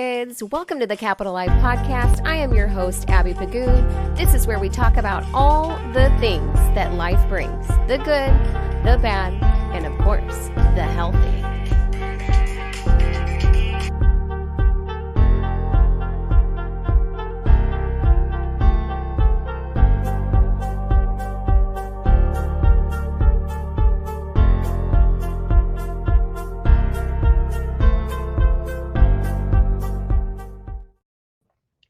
kids. Welcome to the Capital Life Podcast. I am your host, Abby Pagood. This is where we talk about all the things that life brings, the good, the bad, and of course, the healthy.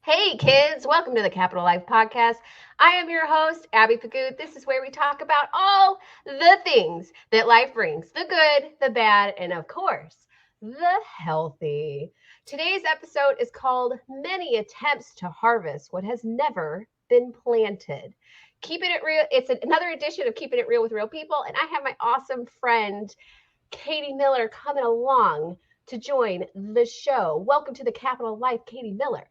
Hey kids, welcome to the Capital Life Podcast. I am your host, Abby Pagood. This is where we talk about all the things that life brings, the good, the bad, and of course, the healthy. Today's episode is called Many Attempts to Harvest What Has Never Been Planted. Keeping it real, it's another edition of Keeping It Real with Real People, and I have my awesome friend, Katie Miller, coming along to join the show. Welcome to the Capital Life, Katie Miller.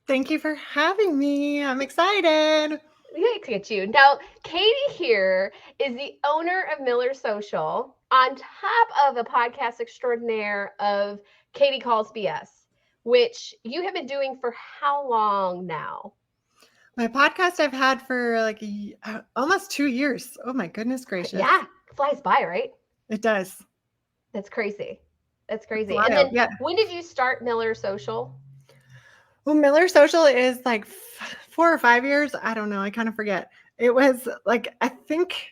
Thank you for having me. I'm excited. Yeah, to get you. Now, Katie here is the owner of Miller Social, on top of a podcast extraordinaire of Katie Calls BS, which you have been doing for how long now? My podcast I've had for almost 2 years. Oh my goodness gracious. Yeah, it flies by, right? It does. That's crazy. That's crazy. Wild, And then yeah. When did you start Miller Social? Well, Miller Social is like 4 or 5 years. I don't know. I kind of forget. It was I think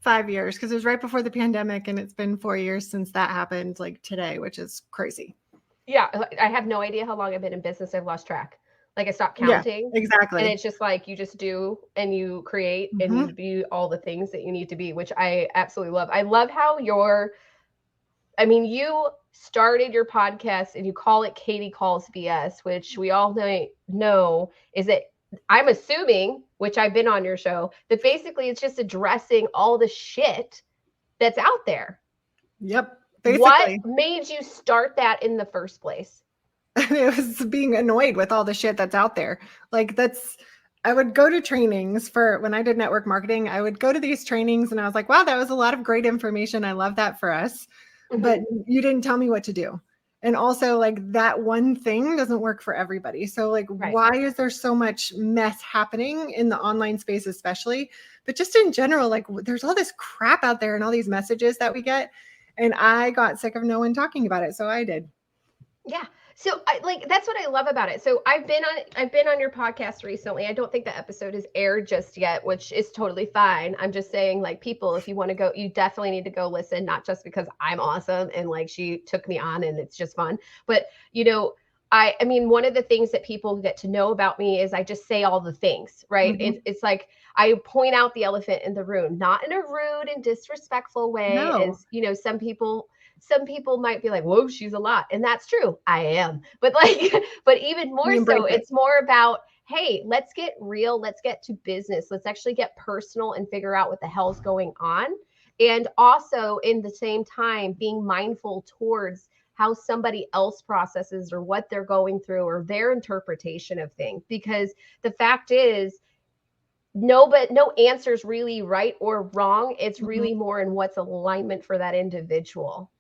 5 years because it was right before the pandemic, and it's been 4 years since that happened, like today, which is crazy. Yeah, I have no idea how long I've been in business. I've lost track. I stopped counting. Yeah, exactly. And it's just you just do and you create and you be all the things that you need to be, which I absolutely love. I love how you started your podcast and you call it Katie Calls BS, which we all know is that I'm assuming, which I've been on your show, that basically it's just addressing all the shit that's out there. Yep. Basically. What made you start that in the first place? It was being annoyed with all the shit that's out there. I would go to trainings when I did network marketing. I would go to these trainings and I was like, wow, that was a lot of great information. I love that for us. But you didn't tell me what to do. And also that one thing doesn't work for everybody. So right. Why is there so much mess happening in the online space, especially, but just in general, there's all this crap out there and all these messages that we get. And I got sick of no one talking about it. So I did. Yeah. So that's what I love about it. So I've been on your podcast recently. I don't think the episode is aired just yet, which is totally fine. I'm just saying people, if you want to go, you definitely need to go listen, not just because I'm awesome and she took me on and it's just fun, but I mean, one of the things that people get to know about me is I just say all the things, right? Mm-hmm. It's I point out the elephant in the room, not in a rude and disrespectful way. No. As some people might be like, whoa, she's a lot. And that's true. I am. But but even more so, it's more about, hey, let's get real. Let's get to business. Let's actually get personal and figure out what the hell's going on. And also in the same time, being mindful towards how somebody else processes or what they're going through or their interpretation of things. Because the fact is, no answer's really right or wrong. It's really more in what's alignment for that individual.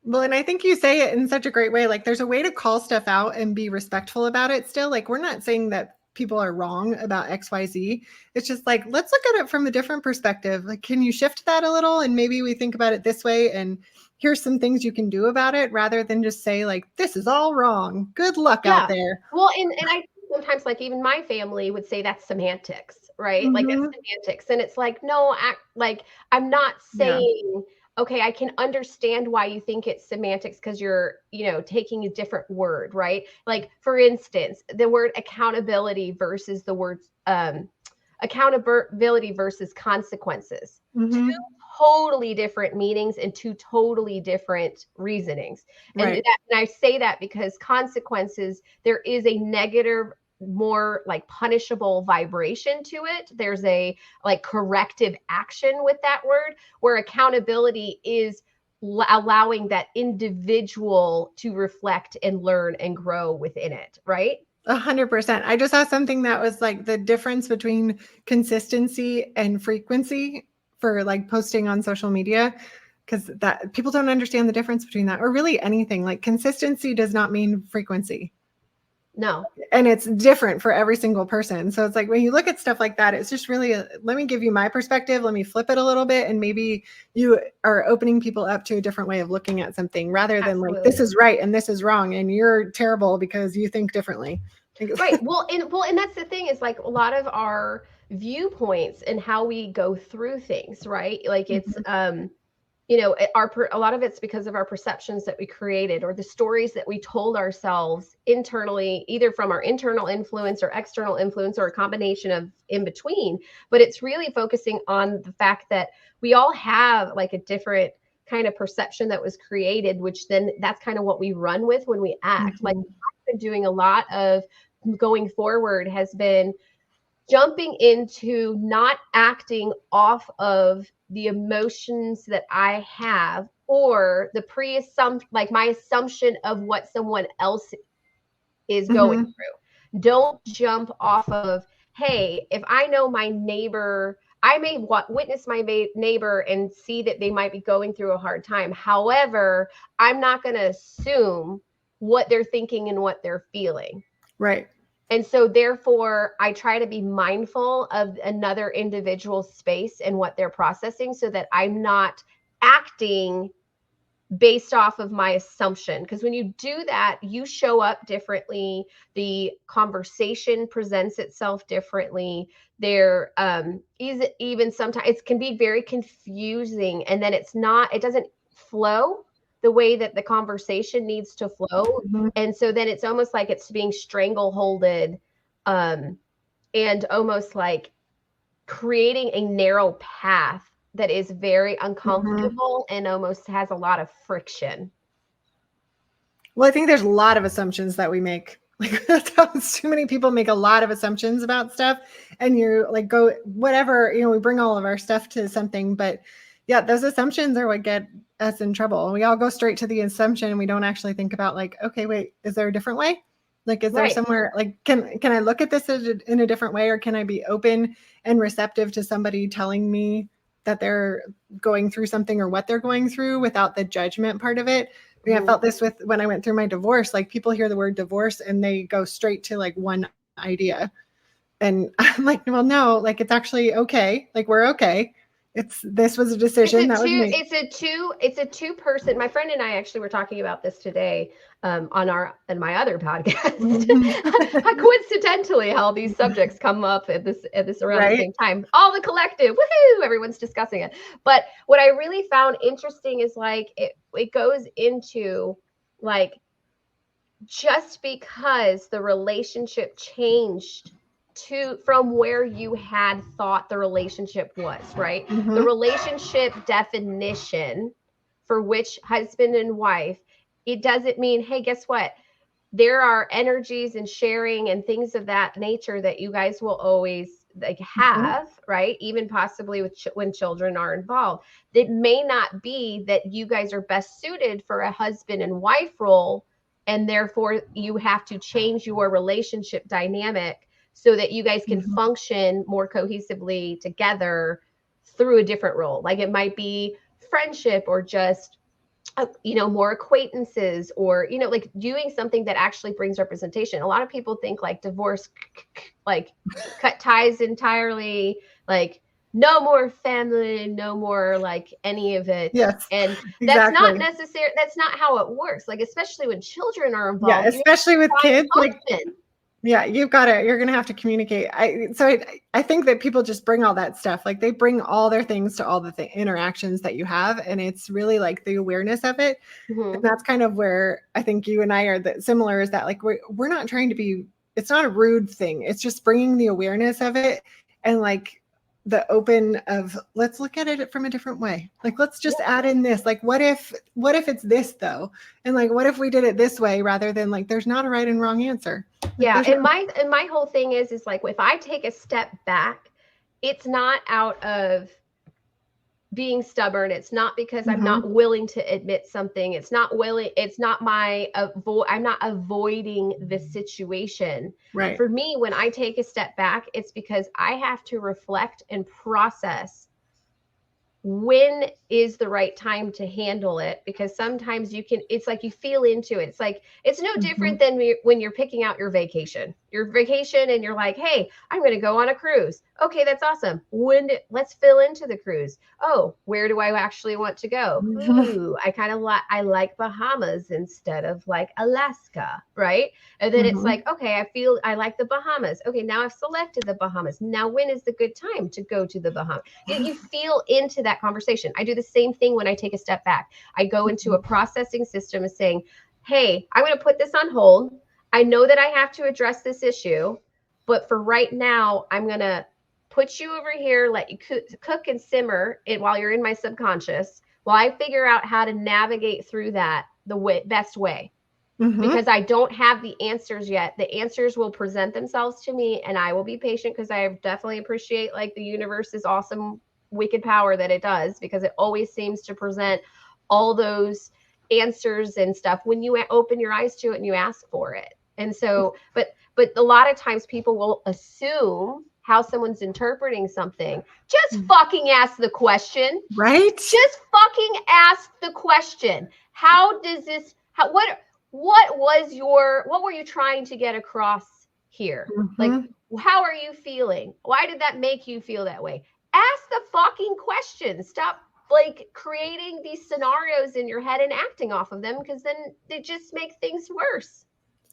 Well, and I think you say it in such a great way. There's a way to call stuff out and be respectful about it still. We're not saying that people are wrong about XYZ. It's just let's look at it from a different perspective. Can you shift that a little? And maybe we think about it this way. And here's some things you can do about it rather than just say this is all wrong. Good luck out there. Well, and I sometimes even my family would say that's semantics, right? That's semantics. And it's no, I'm not saying, okay, I can understand why you think it's semantics because you're, taking a different word, right? For instance, the word accountability versus the word accountability versus consequences. Two totally different meanings and two totally different reasonings. And, and I say that because consequences, there is a negative, more punishable vibration to it. There's a corrective action with that word, where accountability is allowing that individual to reflect and learn and grow within it, right? 100%. I just saw something that was the difference between consistency and frequency for posting on social media. because that people don't understand the difference between that, or really anything. Like consistency does not mean frequency. No. And it's different for every single person. So it's like when you look at stuff like that, it's just really let me give you my perspective. Let me flip it a little bit. And maybe you are opening people up to a different way of looking at something rather than like, this is right and this is wrong. And you're terrible because you think differently. Right. And that's the thing is like a lot of our viewpoints and how we go through things, right? Like it's, you know, a lot of it's because of our perceptions that we created or the stories that we told ourselves internally, either from our internal influence or external influence or a combination of in between. But it's really focusing on the fact that we all have like a different kind of perception that was created, which then that's kind of what we run with when we act. Like I've been doing a lot of going forward has been jumping into not acting off of the emotions that I have or the pre-assumption, like my assumption of what someone else is going through. Don't jump off of, hey, if I know my neighbor, I may witness my neighbor and see that they might be going through a hard time. However, I'm not going to assume what they're thinking and what they're feeling. Right. And so therefore, I try to be mindful of another individual's space and what they're processing so that I'm not acting based off of my assumption. Because when you do that, you show up differently. The conversation presents itself differently. There is even sometimes it can be very confusing, and then it doesn't flow the way that the conversation needs to flow. And so then it's almost like it's being strangleholded and almost like creating a narrow path that is very uncomfortable and almost has a lot of friction. Well, I think there's a lot of assumptions that we make. Like too many people make a lot of assumptions about stuff, and you're like, go whatever, you know, we bring all of our stuff to something, but yeah, those assumptions are what get us in trouble. We all go straight to the assumption and we don't actually think about like, okay, wait, is there a different way? Like, is there somewhere like, can I look at this in a different way, or can I be open and receptive to somebody telling me that they're going through something or what they're going through without the judgment part of it? I mean, I felt this with when I went through my divorce. Like people hear the word divorce and they go straight to like one idea. And I'm like, well, no, like it's actually okay. Like we're okay. This was a decision that was made. It's a two-person. My friend and I actually were talking about this today on my other podcast. Coincidentally, how these subjects come up at this around the same time. All the collective, woohoo! Everyone's discussing it. But what I really found interesting is like it goes into like just because the relationship changed from where you had thought the relationship was, right? The relationship definition for which husband and wife, it doesn't mean, hey, guess what? There are energies and sharing and things of that nature that you guys will always like have, right? Even possibly with when children are involved. It may not be that you guys are best suited for a husband and wife role, and therefore you have to change your relationship dynamic so that you guys can function more cohesively together through a different role. Like it might be friendship or just, more acquaintances or, like doing something that actually brings representation. A lot of people think like divorce, like cut ties entirely, like no more family, no more like any of it. Yes, and that's not necessary. That's not how it works. Like, especially when children are involved. Yeah, especially with kids. Yeah, you're going to have to communicate. I think that people just bring all that stuff. Like they bring all their things to all the interactions that you have. And it's really like the awareness of it. And that's kind of where I think you and I are similar, is that like, we're not trying to be, it's not a rude thing. It's just bringing the awareness of it and like the open of, let's look at it from a different way. Like, let's just add in this, like, what if it's this though? And like, what if we did it this way rather than like, there's not a right and wrong answer. Yeah. And my whole thing is like, if I take a step back, it's not out of being stubborn. It's not because I'm not willing to admit something. I'm not avoiding the situation. Right. For me, when I take a step back, it's because I have to reflect and process when is the right time to handle it, because sometimes it's like you feel into it. It's like it's no different than when you're picking out your vacation and you're like, hey, I'm going to go on a cruise. Okay, that's awesome. Let's fill into the cruise. Oh, where do I actually want to go? Ooh, I like Bahamas instead of like Alaska, right? And then it's like, okay, I like the Bahamas. Okay, now I've selected the Bahamas. Now when is the good time to go to the Bahamas? You feel into that conversation. I do the same thing when I take a step back. I go into a processing system of saying, hey, I'm going to put this on hold. I know that I have to address this issue, but for right now, I'm going to put you over here, let you cook and simmer it while you're in my subconscious, while I figure out how to navigate through that the best way. Because I don't have the answers yet. The answers will present themselves to me, and I will be patient, because I definitely appreciate like the universe's awesome wicked power that it does, because it always seems to present all those answers and stuff when you open your eyes to it and you ask for it. And so, but a lot of times people will assume how someone's interpreting something. Just fucking ask the question. Right? Just fucking ask the question. How does this, what were you trying to get across here? Like, how are you feeling? Why did that make you feel that way? Ask the fucking question. Stop like creating these scenarios in your head and acting off of them, because then they just make things worse.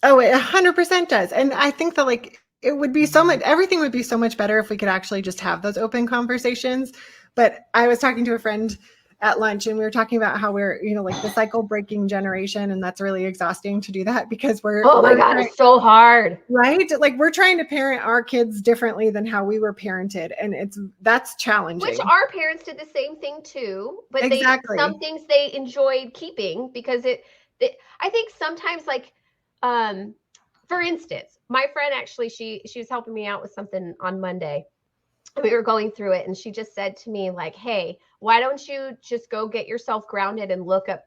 Oh, it 100% does. And I think that like it would be everything would be so much better if we could actually just have those open conversations. But I was talking to a friend at lunch, and we were talking about how we're, like the cycle breaking generation. And that's really exhausting to do that, because oh my God, it's so hard. Right? Like we're trying to parent our kids differently than how we were parented. And that's challenging. Which our parents did the same thing too, but some things they enjoyed keeping, because I think sometimes like, for instance, my friend actually, she was helping me out with something on Monday. We were going through it, and she just said to me like, hey, why don't you just go get yourself grounded and look up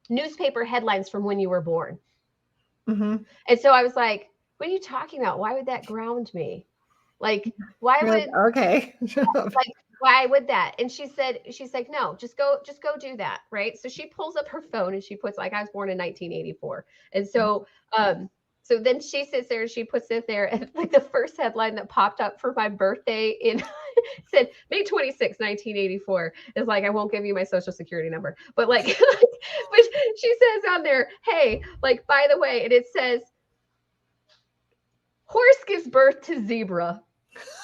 newspaper headlines from when you were born? And so I was like, what are you talking about? Why would that ground me? Like, why would okay. Like, why would that? And she's like, no, just go do that. Right. So she pulls up her phone and she puts like, I was born in 1984. And so so then she sits there and she puts it there, and like the first headline that popped up for my birthday said May 26, 1984 is like, I won't give you my social security number. But like, but she says on there, hey, like, by the way, and it says, horse gives birth to zebra.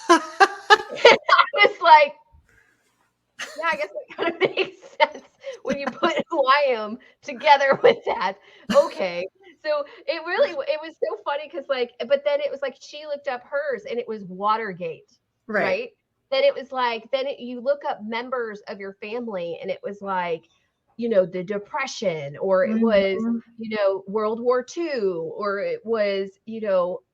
And I was like, yeah, I guess that kind of makes sense when you put who I am together with that. Okay. So it was so funny, because like, but then it was like, she looked up hers and it was Watergate. Right. Then it was like, you look up members of your family and it was like, the Depression, or it was, World War II, or it was,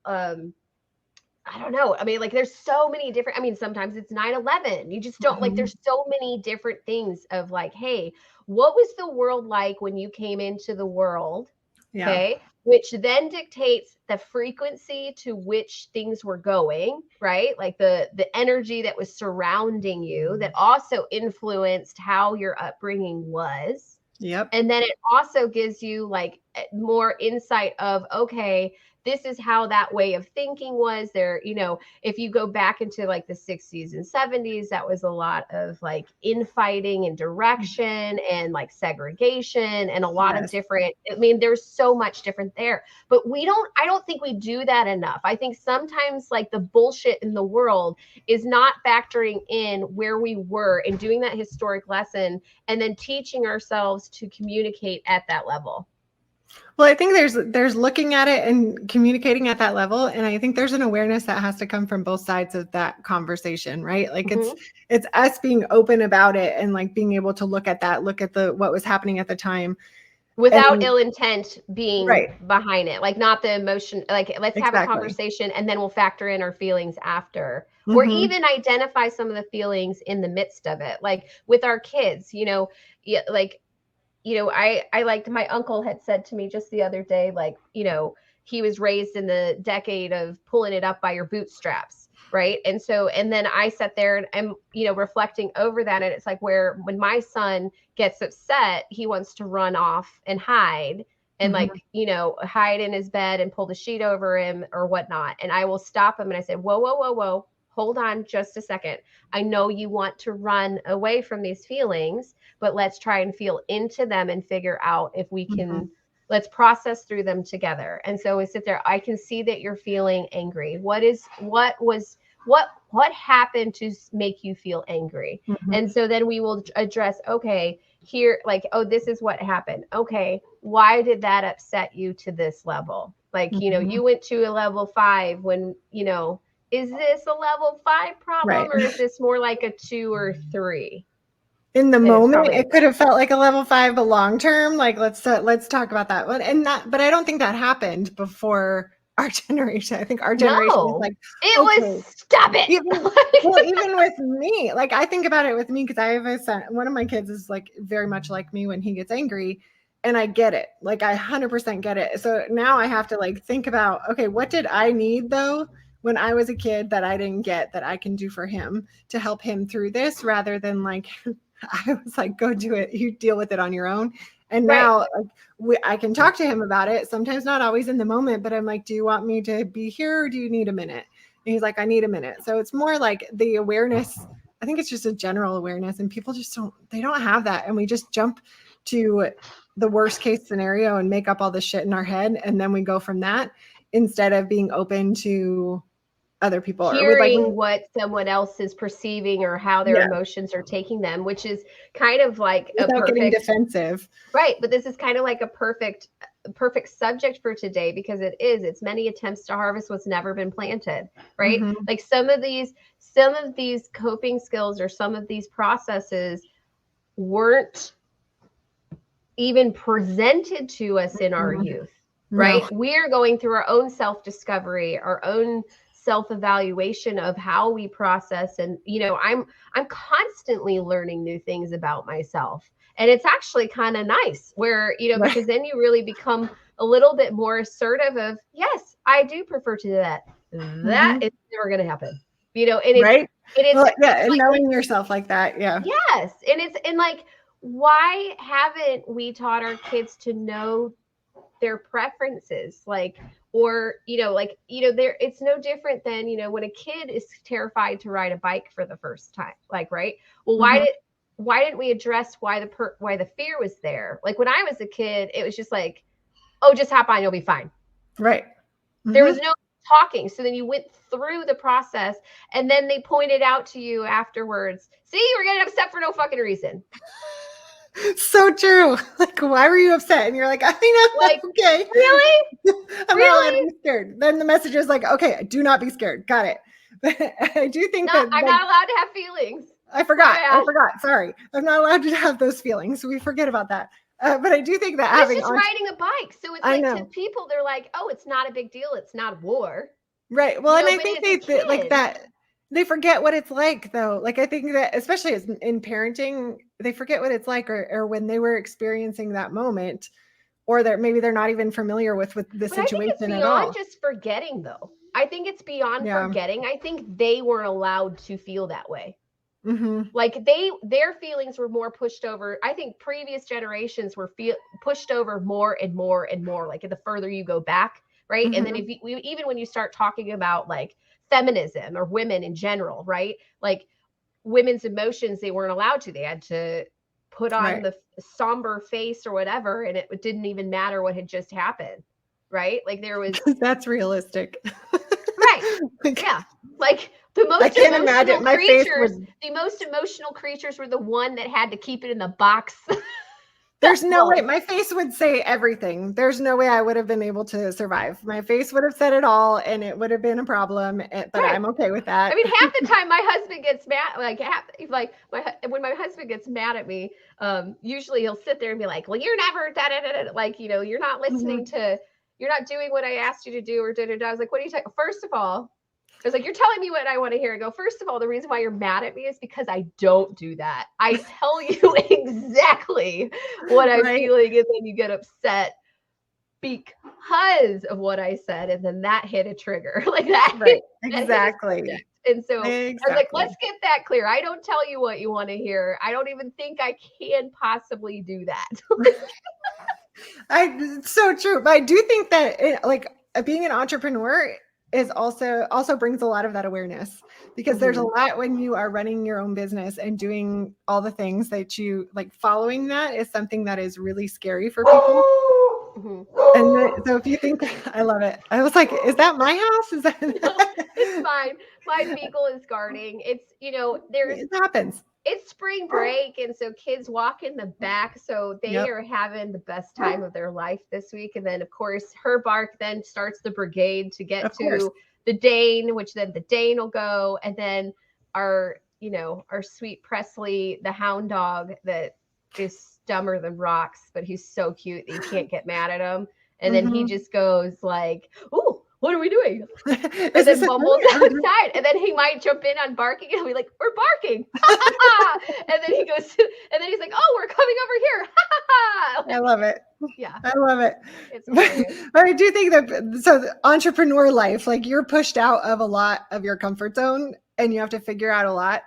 I don't know. I mean, like, there's so many different, sometimes it's 9/11. You just don't like, there's so many different things of like, hey, what was the world like when you came into the world? Yeah. Okay. Which then dictates the frequency to which things were going, right? Like the energy that was surrounding you, that also influenced how your upbringing was. Yep. And then it also gives you like more insight of, okay, this is how that way of thinking was there. If you go back into like the 60s and 70s, that was a lot of like infighting and direction and like segregation and a lot of different, there's so much different there, but I don't think we do that enough. I think sometimes like the bullshit in the world is not factoring in where we were and doing that historic lesson and then teaching ourselves to communicate at that level. Well, I think there's looking at it and communicating at that level. And I think there's an awareness that has to come from both sides of that conversation, right? Like it's us being open about it and like being able to look at what was happening at the time. Without ill intent being behind it. Like not the emotion, like let's have a conversation and then we'll factor in our feelings after. Or even identify some of the feelings in the midst of it. Like with our kids, I liked, my uncle had said to me just the other day, like, he was raised in the decade of pulling it up by your bootstraps. right? And so, and then I sat there and am, you know, reflecting over that. And it's like where when my son gets upset, he wants to run off and hide and like, you know, hide in his bed and pull the sheet over him or whatnot. And I will stop him and I said, whoa, whoa, whoa, whoa, hold on just a second. I know you want to run away from these feelings, but let's try and feel into them and figure out if we can, let's process through them together. And so we sit there, I can see that you're feeling angry. What happened to make you feel angry? And so then we will address, okay, here, like, oh, this is what happened. Okay, why did that upset you to this level? Like, you know, you went to a level 5 when, you know, is this a level 5 problem or is this more like a 2 or 3? In the moment, it could have felt like a level 5, but long term, like let's talk about that one. And that, but I don't think that happened before our generation. I think our generation is like, it was stop it. Even with me, like I think about it with me because I have a son. One of my kids is like very much like me when he gets angry, and I get it. Like I 100% get it. So now I have to like think about, okay, what did I need though when I was a kid that I didn't get that I can do for him to help him through this, rather than like I was like, go do it. You deal with it on your own. And now like, I can talk to him about it. Sometimes not always in the moment, but I'm like, do you want me to be here or do you need a minute? And he's like, I need a minute. So it's more like the awareness. I think it's just a general awareness and people just they don't have that. And we just jump to the worst case scenario and make up all this shit in our head. And then we go from that instead of being open to other people hearing what someone else is perceiving or how their emotions are taking them, which is kind of like without getting defensive, right? But this is kind of like a perfect subject for today because it's many attempts to harvest what's never been planted, right? Like some of these coping skills or some of these processes weren't even presented to us in our youth, right? We're going through our own self-discovery, our own self-evaluation of how we process. And, you know, I'm constantly learning new things about myself. And it's actually kind of nice where, you know, because then you really become a little bit more assertive of, yes, I do prefer to do that. That is never going to happen, you know, and and like, knowing yourself like that. Yeah. Yes. And like, why haven't we taught our kids to know their preferences? Like, or, you know, like, you know, it's no different than, you know, when a kid is terrified to ride a bike for the first time, like, right. Well, why didn't we address why the fear was there? Like when I was a kid, it was just like, oh, just hop on, you'll be fine. Right. There was no talking. So then you went through the process and then they pointed out to you afterwards, see, you were getting upset for no fucking reason. So true. Like, why were you upset? And you're like, I know. Like, okay. Really? I'm not allowed to be scared. Then the message is like, okay, do not be scared. Got it. But I do think that I'm not allowed to have feelings. I forgot. Sorry. I'm not allowed to have those feelings. So we forget about that. But I do think that it's just riding a bike. So it's like to people, they're like, oh, it's not a big deal. It's not war. Right. Well, and I think they like that. They forget what it's like, though. Like, I think that especially as in parenting, they forget what it's like or when they were experiencing that moment, or that maybe they're not even familiar with the situation at all. Beyond just forgetting, though. I think it's beyond forgetting. I think they were allowed to feel that way. Like their feelings were more pushed over. I think previous generations were pushed over more and more and more, like the further you go back, right? And then even when you start talking about like feminism or women in general, right? Like women's emotions, they weren't allowed to. They had to put on the somber face or whatever, and it didn't even matter what had just happened, right? Like there was that's realistic, right? Yeah, like the most emotional creatures. The most emotional creatures were the one that had to keep it in the box. There's no way my face would say everything. There's no way I would have been able to survive. My face would have said it all and it would have been a problem, but I'm okay with that. I mean, half the time my husband gets mad, when my husband gets mad at me, usually he'll sit there and be like, well, you're never like, you know, you're not listening to, you're not doing what I asked you to do or I was like, what are you talking? First of all, I was like, you're telling me what I want to hear. I go, first of all, the reason why you're mad at me is because I don't do that. I tell you exactly what I'm feeling, and then you get upset because of what I said, and then that hit a trigger like that. Right. Exactly. And so I was like, let's Exactly. get that clear. I don't tell you what you want to hear. I don't even think I can possibly do that. It's so true. But I do think that being an entrepreneur is also brings a lot of that awareness, because there's a lot when you are running your own business and doing all the things that you like. Following that is something that is really scary for people. So if you think, I love it. I was like, is that my house? Is that No, it's fine. My beagle is guarding. It's, it happens. it's spring break, and so kids walk in the back, so they Yep. are having the best time of their life this week. And then of course her bark then starts the brigade to get Of course. to the Dane, which then the Dane will go, and then our sweet Presley, the hound dog that is dumber than rocks, but he's so cute that you can't get mad at him. And then he just goes like, "Ooh, what are we doing?" And then bumbles outside, and then he might jump in on barking, and he'll be like, "We're barking," and then he goes, and then he's like, "Oh, we're coming over here." I love it. Yeah, I love it. it's hilarious. But I do think that the entrepreneur life, like you're pushed out of a lot of your comfort zone and you have to figure out a lot.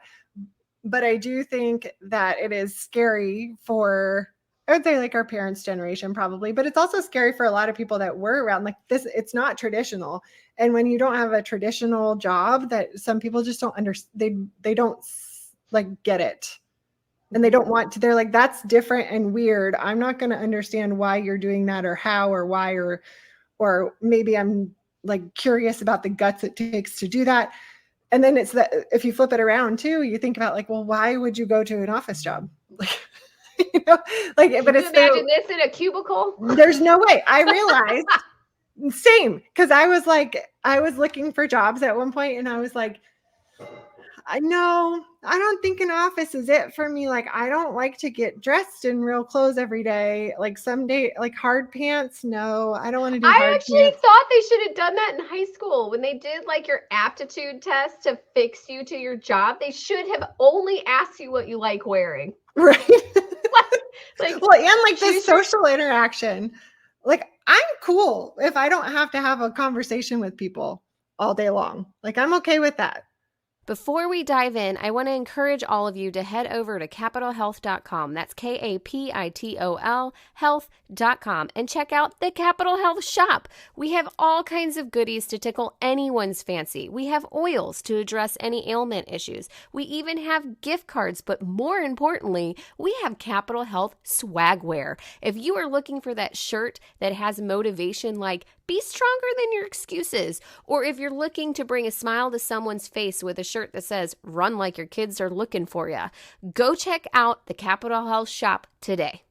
But I do think that it is scary for, I would say, like our parents' generation probably, but it's also scary for a lot of people that were around like this. It's not traditional. And when you don't have a traditional job, that some people just don't understand, they don't like get it. And they don't want to, they're like, that's different and weird. I'm not going to understand why you're doing that or how or why, or maybe I'm like curious about the guts it takes to do that. And then it's that if you flip it around too, you think about like, well, why would you go to an office job? Like, but it's imagine this in a cubicle. There's no way. I realized same, because I was looking for jobs at one point, and I was like, I don't think an office is it for me. Like, I don't like to get dressed in real clothes every day. Like someday, like hard pants. No, I don't want to do hard pants. I actually thought they should have done that in high school when they did like your aptitude test to fix you to your job. They should have only asked you what you like wearing. Right. Like, well, and like the social interaction. Like, I'm cool if I don't have to have a conversation with people all day long. Like, I'm okay with that. Before we dive in, I want to encourage all of you to head over to capitalhealth.com. That's KAPITOL health.com, and check out the Capital Health shop. We have all kinds of goodies to tickle anyone's fancy. We have oils to address any ailment issues. We even have gift cards, but more importantly, we have Capital Health swagwear. If you are looking for that shirt that has motivation like be stronger than your excuses, or if you're looking to bring a smile to someone's face with a shirt that says run like your kids are looking for you, go check out the Capital Health shop today.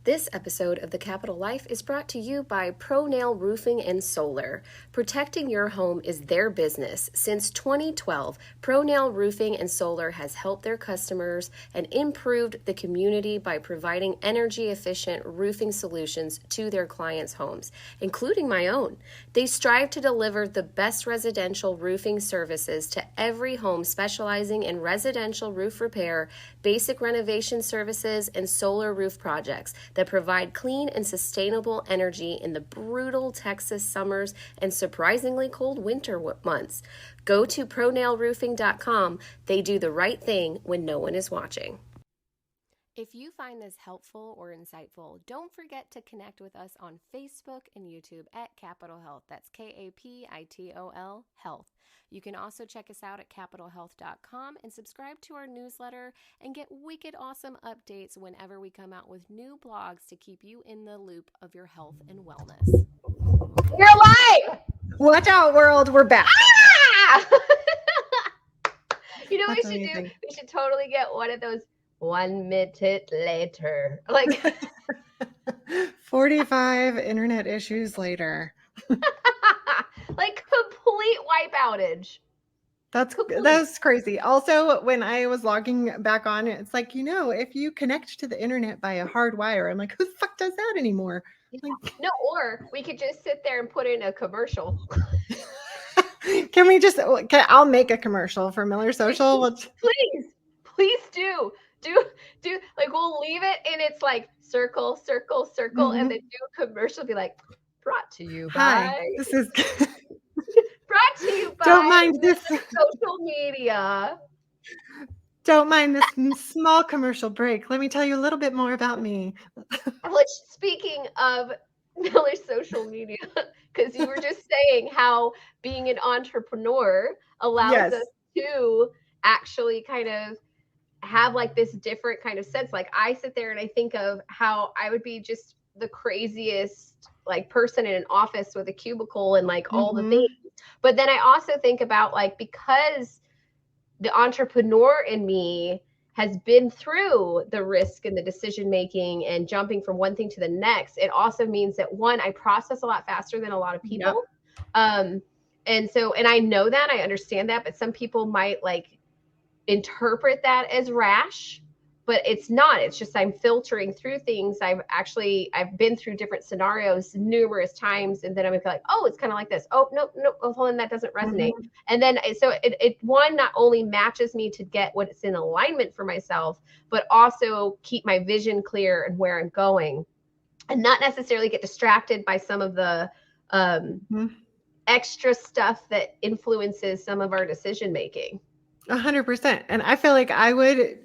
This episode of The Capital Life is brought to you by ProNail Roofing and Solar. Protecting your home is their business. Since 2012, ProNail Roofing and Solar has helped their customers and improved the community by providing energy-efficient roofing solutions to their clients' homes, including my own. They strive to deliver the best residential roofing services to every home, specializing in residential roof repair, basic renovation services, and solar roof projects that provide clean and sustainable energy in the brutal Texas summers and surprisingly cold winter months. Go to pronailroofing.com. They do the right thing when no one is watching. If you find this helpful or insightful, don't forget to connect with us on Facebook and YouTube at Capital Health. That's KAPITOL Health. You can also check us out at capitalhealth.com and subscribe to our newsletter and get wicked awesome updates whenever we come out with new blogs to keep you in the loop of your health and wellness. You're alive! Watch out, world. We're back. Ah! You know what That's we should amazing. do? We should totally get one of those 1 minute later. Like 45 internet issues later. like complete wipe outage. That's crazy. Also, when I was logging back on, it's like, if you connect to the internet by a hard wire, I'm like, who the fuck does that anymore? Like, No, or we could just sit there and put in a commercial. I'll make a commercial for Miller Social. Please do like we'll leave it and it's like circle, and then do a commercial, be like brought to you by Hi, this is brought to you by Don't mind this. social media. Don't mind this small commercial break. Let me tell you a little bit more about me. Which, speaking of Miller's social media, because you were just saying how being an entrepreneur allows Yes. us to actually kind of have like this different kind of sense. Like I sit there and I think of how I would be just the craziest like person in an office with a cubicle and like all the things. But then I also think about like, because the entrepreneur in me has been through the risk and the decision making and jumping from one thing to the next, it also means that one, I process a lot faster than a lot of people. Yep. And I know that, I understand that, but some people might like interpret that as rash, but it's not. It's just I'm filtering through things. I've been through different scenarios numerous times, and then I'm like, oh, it's kind of like this. Oh, no, hold on, that doesn't resonate. Mm-hmm. And then so it one not only matches me to get what's in alignment for myself, but also keep my vision clear and where I'm going, and not necessarily get distracted by some of the extra stuff that influences some of our decision making. 100%. And I feel like I would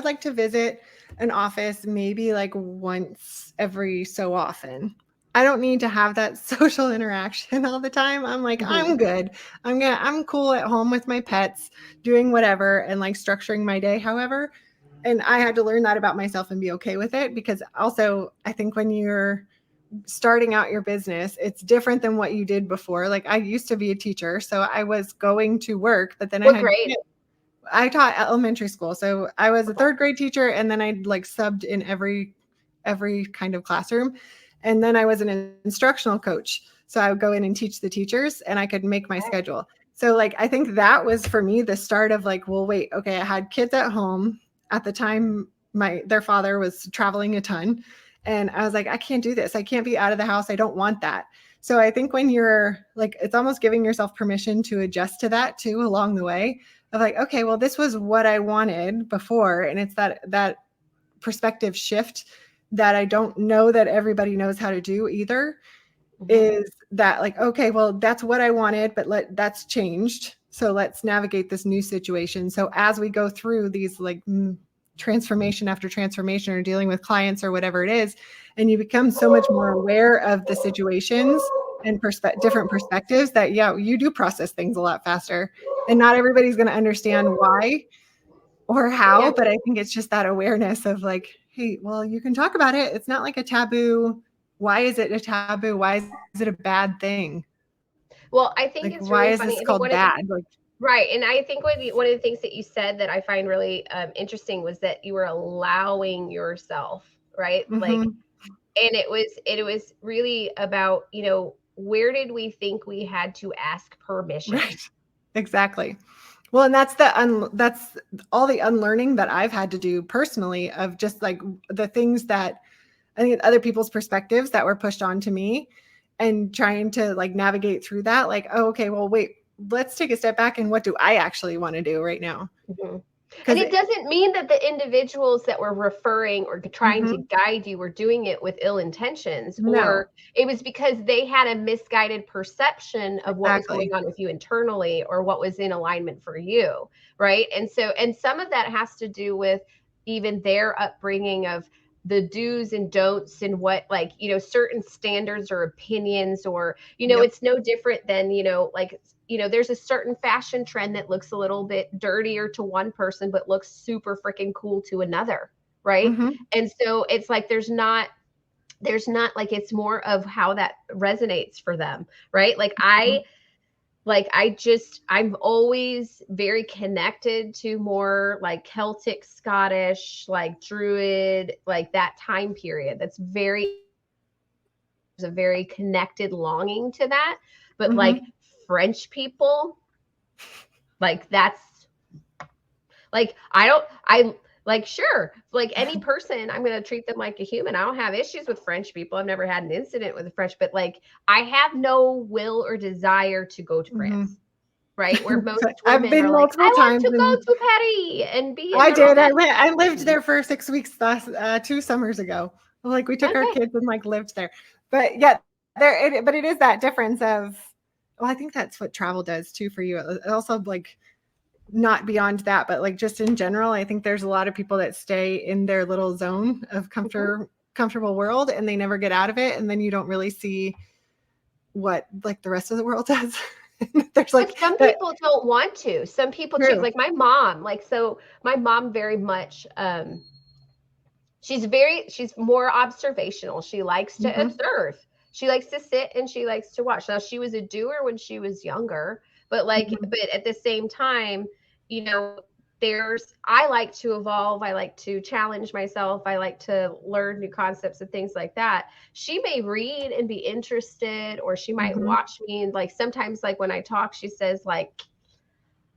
like to visit an office maybe like once every so often. I don't need to have that social interaction all the time. I'm like, I'm good. I'm cool at home with my pets, doing whatever and like structuring my day however. And I had to learn that about myself and be okay with it, because also I think when you're starting out your business, it's different than what you did before. Like I used to be a teacher, so I was going to work, but then I taught elementary school. So I was a third grade teacher, and then I like subbed in every kind of classroom. And then I was an instructional coach. So I would go in and teach the teachers, and I could make my schedule. So like, I think that was for me the start of like, well, wait, okay, I had kids at home at the time. Their father was traveling a ton. And I was like, I can't do this. I can't be out of the house. I don't want that. So I think when you're like, it's almost giving yourself permission to adjust to that too along the way of like, okay, well, this was what I wanted before. And it's that perspective shift that I don't know that everybody knows how to do either, is that like, okay, well, that's what I wanted, but that's changed. So let's navigate this new situation. So as we go through these like transformation after transformation, or dealing with clients or whatever it is, and you become so much more aware of the situations and different perspectives, that you do process things a lot faster. And not everybody's going to understand why or how, but I think it's just that awareness of like, hey, well, you can talk about it. It's not like a taboo. Why is it a taboo? Why is it a bad thing? Well, I think like, it's why really is funny. this called bad? Right. And I think one of the things that you said that I find really interesting was that you were allowing yourself, right? Like, and it was really about, where did we think we had to ask permission? Right. Exactly. Well, and that's that's all the unlearning that I've had to do personally, of just like the things that I think other people's perspectives that were pushed onto me, and trying to like navigate through that. Like, oh, okay, well, wait, let's take a step back, and what do I actually want to do right now? And it doesn't mean that the individuals that were referring or trying to guide you were doing it with ill intentions, or it was because they had a misguided perception of what was going on with you internally, or what was in alignment for you, right? And some of that has to do with even their upbringing of the do's and don'ts, and what, like, certain standards or opinions, or, it's no different than, there's a certain fashion trend that looks a little bit dirtier to one person, but looks super freaking cool to another. Right. And so it's like, there's not like, it's more of how that resonates for them. Right. Like I'm always very connected to more like Celtic, Scottish, like Druid, like that time period. There's a very connected longing to that. But like French people, like that's like, sure, like any person, I'm going to treat them like a human. I don't have issues with French people. I've never had an incident with the French, but like, I have no will or desire to go to France. Right. Where most I've been are multiple like, times. I want to go to Paris and be. I did. I lived there for 6 weeks 2 summers ago. Like we took our kids and like lived there. But yeah, but it is that difference of, well, I think that's what travel does too for you. Also, like, not beyond that, but like just in general, I think there's a lot of people that stay in their little zone of comfortable world and they never get out of it. And then you don't really see what like the rest of the world does. There's like But some that, people don't want to. Some people choose, true. like my mom, like, so my mom very much, she's more observational. She likes to Mhm. observe. She likes to sit and she likes to watch. Now she was a doer when she was younger, but like, Mhm. but at the same time, you know, I like to evolve. I like to challenge myself. I like to learn new concepts and things like that. She may read and be interested, or she might Mhm. watch me. And like, sometimes like when I talk, she says like,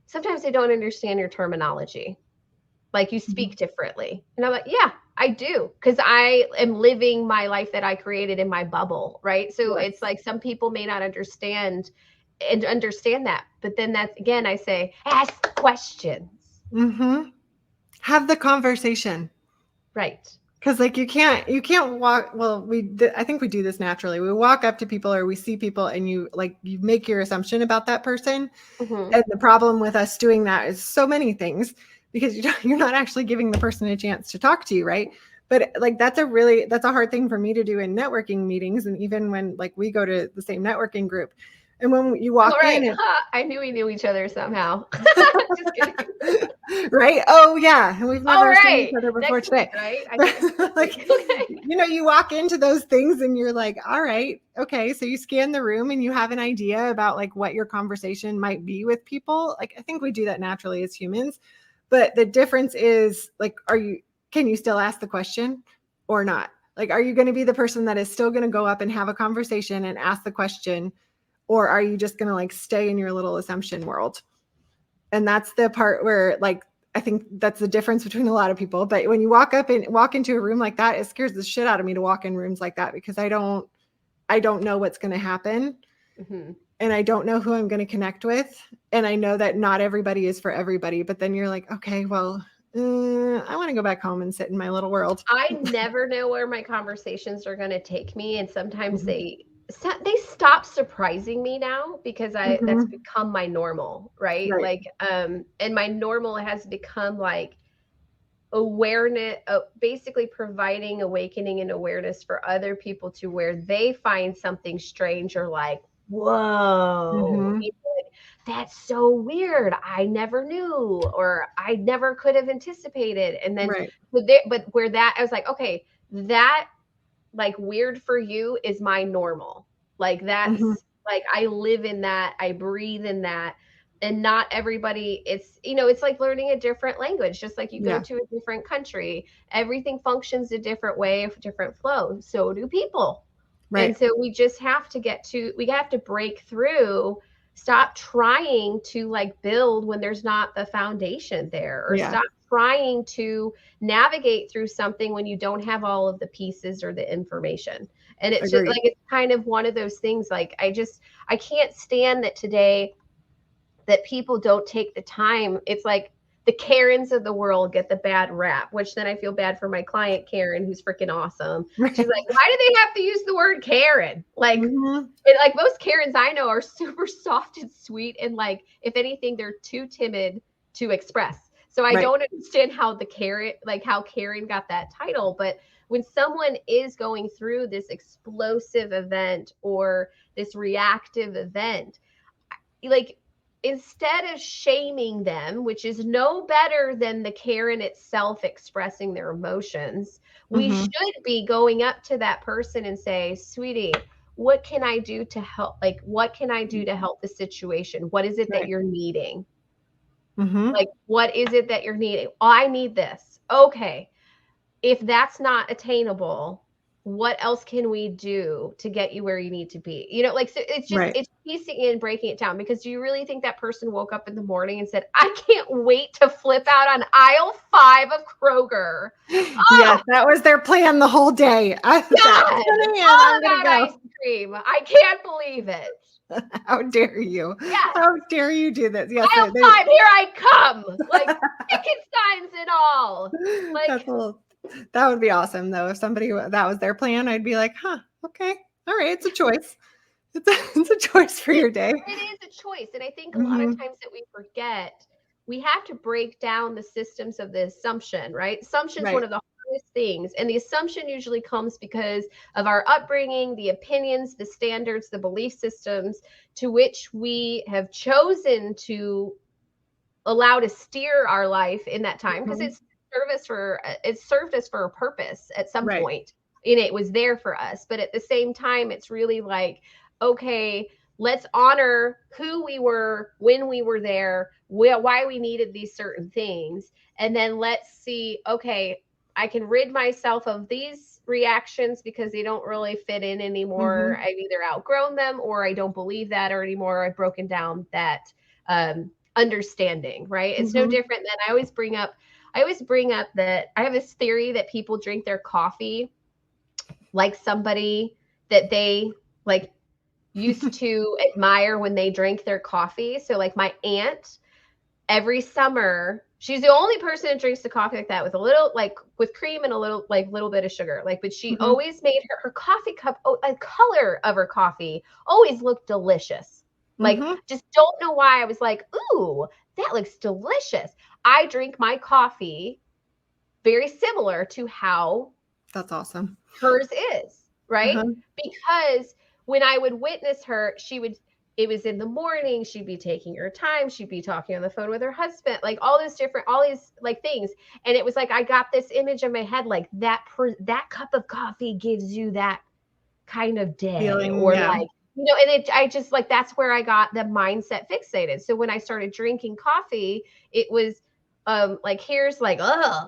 sometimes I don't understand your terminology. Like you speak Mhm. differently. And I'm like, yeah, I do. Cause I am living my life that I created in my bubble. Right. So Yes. it's like some people may not understand that. But then that's again, I say, ask questions. Mhm. Have the conversation. Right. Because like you can't walk. Well, I think we do this naturally. We walk up to people or we see people and you make your assumption about that person. Mm-hmm. And the problem with us doing that is so many things because you're not actually giving the person a chance to talk to you, right? But like that's a hard thing for me to do in networking meetings, and even when like we go to the same networking group, and when you All walk right. in and I knew we knew each other somehow. Just kidding. right? Oh yeah, and we've All never seen each right. other before Next week, today. right? I think it's next Like, week. Okay. you walk into those things and you're like, all right, okay. So you scan the room and you have an idea about like what your conversation might be with people. Like, I think we do that naturally as humans, but the difference is like, can you still ask the question or not? Like, are you going to be the person that is still going to go up and have a conversation and ask the question? Or are you just going to like stay in your little assumption world? And that's the part where like I think that's the difference between a lot of people. But when you walk into a room like that, it scares the shit out of me to walk in rooms like that because I don't know what's going to happen. Mm-hmm. And I don't know who I'm going to connect with. And I know that not everybody is for everybody. But then you're like, okay, well, I want to go back home and sit in my little world. I never know where my conversations are going to take me, and sometimes Mhm. they stop surprising me now because that's Mhm. become my normal, right? Right. Like and my normal has become like awareness, basically providing awakening and awareness for other people to where they find something strange or like, whoa, Mhm. you know, like, that's so weird. I never knew, or I never could have anticipated. And then, Right. but where that, I was like, okay, that like weird for you is my normal. Like Mhm. that's like I live in that, I breathe in that. And not everybody, it's like learning a different language, just like you go Yeah. to a different country. Everything functions a different way, a different flow. So do people. And Right. so we have to break through, stop trying to like build when there's not the foundation there, or Yeah. stop trying to navigate through something when you don't have all of the pieces or the information. And it's just like, Agreed. it's kind of one of those things. Like, I can't stand that today that people don't take the time. It's like the Karens of the world get the bad rap, which then I feel bad for my client Karen, who's freaking awesome. She's Right. like, why do they have to use the word Karen? Like, Mhm. like most Karens I know are super soft and sweet, and like if anything, they're too timid to express. So I Right. don't understand how how Karen got that title. But when someone is going through this explosive event or this reactive event, like, instead of shaming them, which is no better than the Karen itself expressing their emotions, we Mhm. should be going up to that person and say, sweetie, what can I do to help? Like, what can I do to help the situation? What is it that Right. you're needing? Mhm. Like, what is it that you're needing? Oh, I need this. Okay. If that's not attainable, what else can we do to get you where you need to be? Like, so Right. it's piecing it and breaking it down. Because do you really think that person woke up in the morning and said, I can't wait to flip out on aisle 5 of Kroger? Yes, Oh that was their plan the whole day. That's God, funny, and all I'm gonna about ice go. cream. I can't believe it. How dare you? Yes, How dare you do this? Yes, aisle 5, here I come. Like ticket signs and all. Like, that's a little. That would be awesome, though. If somebody that was their plan, I'd be like, huh, okay, all right, it's a choice. It's a choice for your day. It is a choice. And I think a lot of times that we forget, we have to break down the systems of the assumption, right? Assumption is one Right. of the hardest things. And the assumption usually comes because of our upbringing, the opinions, the standards, the belief systems to which we have chosen to allow to steer our life in that time, because it served us for a purpose at some Right. point, and it was there for us. But at the same time, it's really like, okay, let's honor who we were when we were there, why we needed these certain things, and then let's see, okay, I can rid myself of these reactions because they don't really fit in anymore. I've either outgrown them, or I don't believe that or anymore. I've broken down that understanding, right? It's no different than I always bring up that I have this theory that people drink their coffee like somebody that they like used to admire when they drank their coffee. So like my aunt, every summer, she's the only person that drinks the coffee like that, with a little, like with cream and a little bit of sugar. Like, but she always made her coffee cup, a color of her coffee always looked delicious. Like, just don't know why. I was like, ooh, that looks delicious. I drink my coffee very similar to how That's awesome. hers is, right? Because when I would witness her, it was in the morning, she'd be taking her time, she'd be talking on the phone with her husband, like all these like things. And it was like, I got this image in my head, like that cup of coffee gives you that kind of day Feeling, or yeah. like, you know, and I just like, that's where I got the mindset fixated. So when I started drinking coffee, it was like, here's like,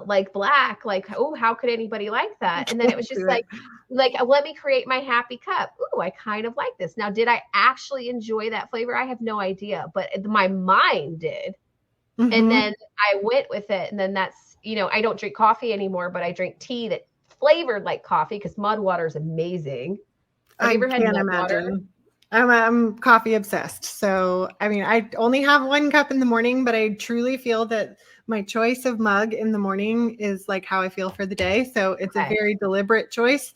like black, like, oh, how could anybody like that? And then it was just like, let me create my happy cup. Ooh, I kind of like this. Now, did I actually enjoy that flavor? I have no idea, but my mind did. And then I went with it. And then that's, you know, I don't drink coffee anymore, but I drink tea that flavored like coffee, because mud water is amazing. Have you ever had mud water? I'm coffee obsessed. So, I mean, I only have one cup in the morning, but I truly feel that my choice of mug in the morning is like how I feel for the day. So it's a very deliberate choice.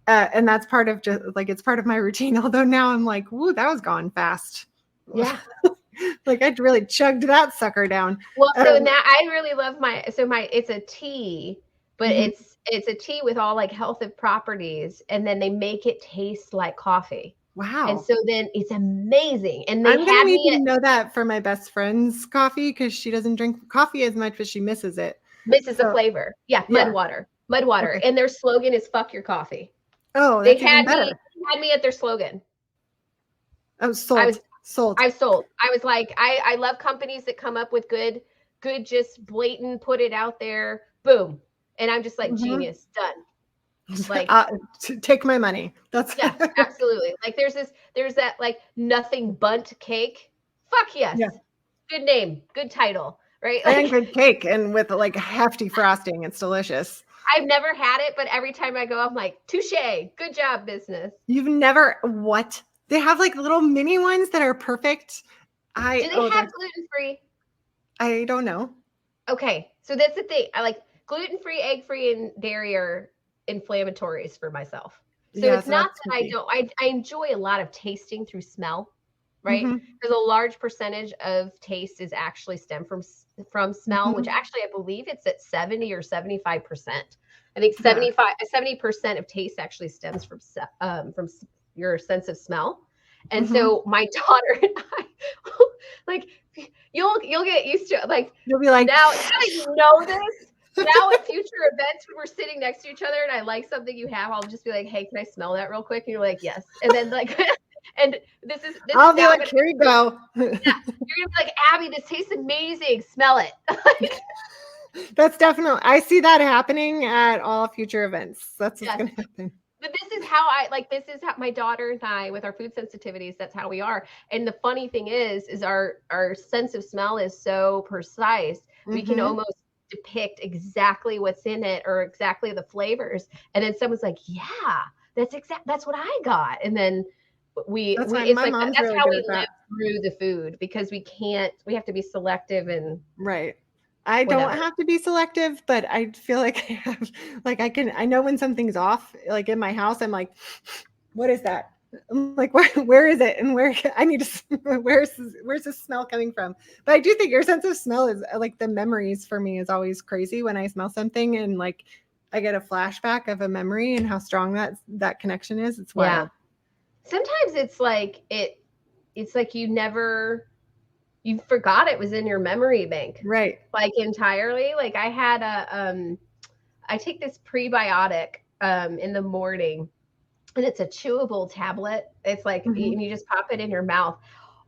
And that's part of it's part of my routine. Although now I'm like, woo, that was gone fast. Yeah. Like I really chugged that sucker down. Well, so now I really love it's a tea, but it's a tea with all like health properties, and then they make it taste like coffee. Wow. And so then it's amazing. And I'm going to need to know that for my best friend's coffee, because she doesn't drink coffee as much, but she misses it. Misses the flavor. Yeah, mud water. Okay. And their slogan is "Fuck your coffee." Oh, that's even better. Had me at their slogan. I'm sold. I was sold. I was like, I love companies that come up with good, just blatant, put it out there, boom. And I'm just like, genius, done. Like, take my money. That's absolutely. Like there's that like nothing bunt cake. Fuck yes. Yeah. Good name, good title, right? Like, and good cake, and with like hefty frosting. It's delicious. I've never had it, but every time I go, I'm like, touche, good job, business. You've never, what? They have like little mini ones that are perfect. Do they have gluten-free? I don't know. Okay, so that's the thing. I like gluten-free, egg-free, and dairy are inflammatories for myself. So it's not that I don't. I enjoy a lot of tasting through smell, right? Because a large percentage of taste is actually stem from smell, which actually I believe it's at 70 or 75%. I think 70% of taste actually stems from your sense of smell. And so my daughter and I, like, you'll get used to it. Like, you'll be like, now you know this. Now at future events, when we're sitting next to each other and I like something you have, I'll just be like, hey, can I smell that real quick? And you're like, yes. And then like, and this I'll be like, here you go. Yeah, you're gonna be like, Abby, this tastes amazing. Smell it. That's definitely, I see that happening at all future events. That's what's going to happen. But this is how my daughter and I, with our food sensitivities, that's how we are. And the funny thing is our sense of smell is so precise. We can almost depict exactly what's in it or exactly the flavors. And then someone's like, yeah, that's what I got. And then that's really how we live through the food, because we have to be selective and right. I don't have to be selective, but I feel like I have, like I know when something's off, like in my house, I'm like, what is that? I'm like, where is it? And where I need to, where's the smell coming from? But I do think your sense of smell is like the memories for me is always crazy when I smell something and like I get a flashback of a memory and how strong that connection is. It's wild. Sometimes it's like you forgot it was in your memory bank. Right. Like entirely. Like I had I take this prebiotic in the morning, and it's a chewable tablet. It's like, and you just pop it in your mouth.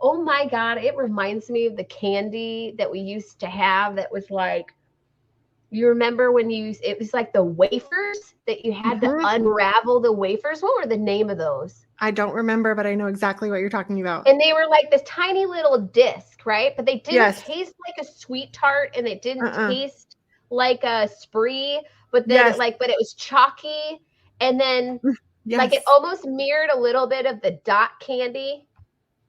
Oh my God. It reminds me of the candy that we used to have that was like, you remember when it was like the wafers that you had to unravel the wafers. What were the name of those? I don't remember, but I know exactly what you're talking about. And they were like this tiny little disc, right? But they didn't taste like a sweet tart, and they didn't taste like a Spree, but then but it was chalky. And then like it almost mirrored a little bit of the Dot candy,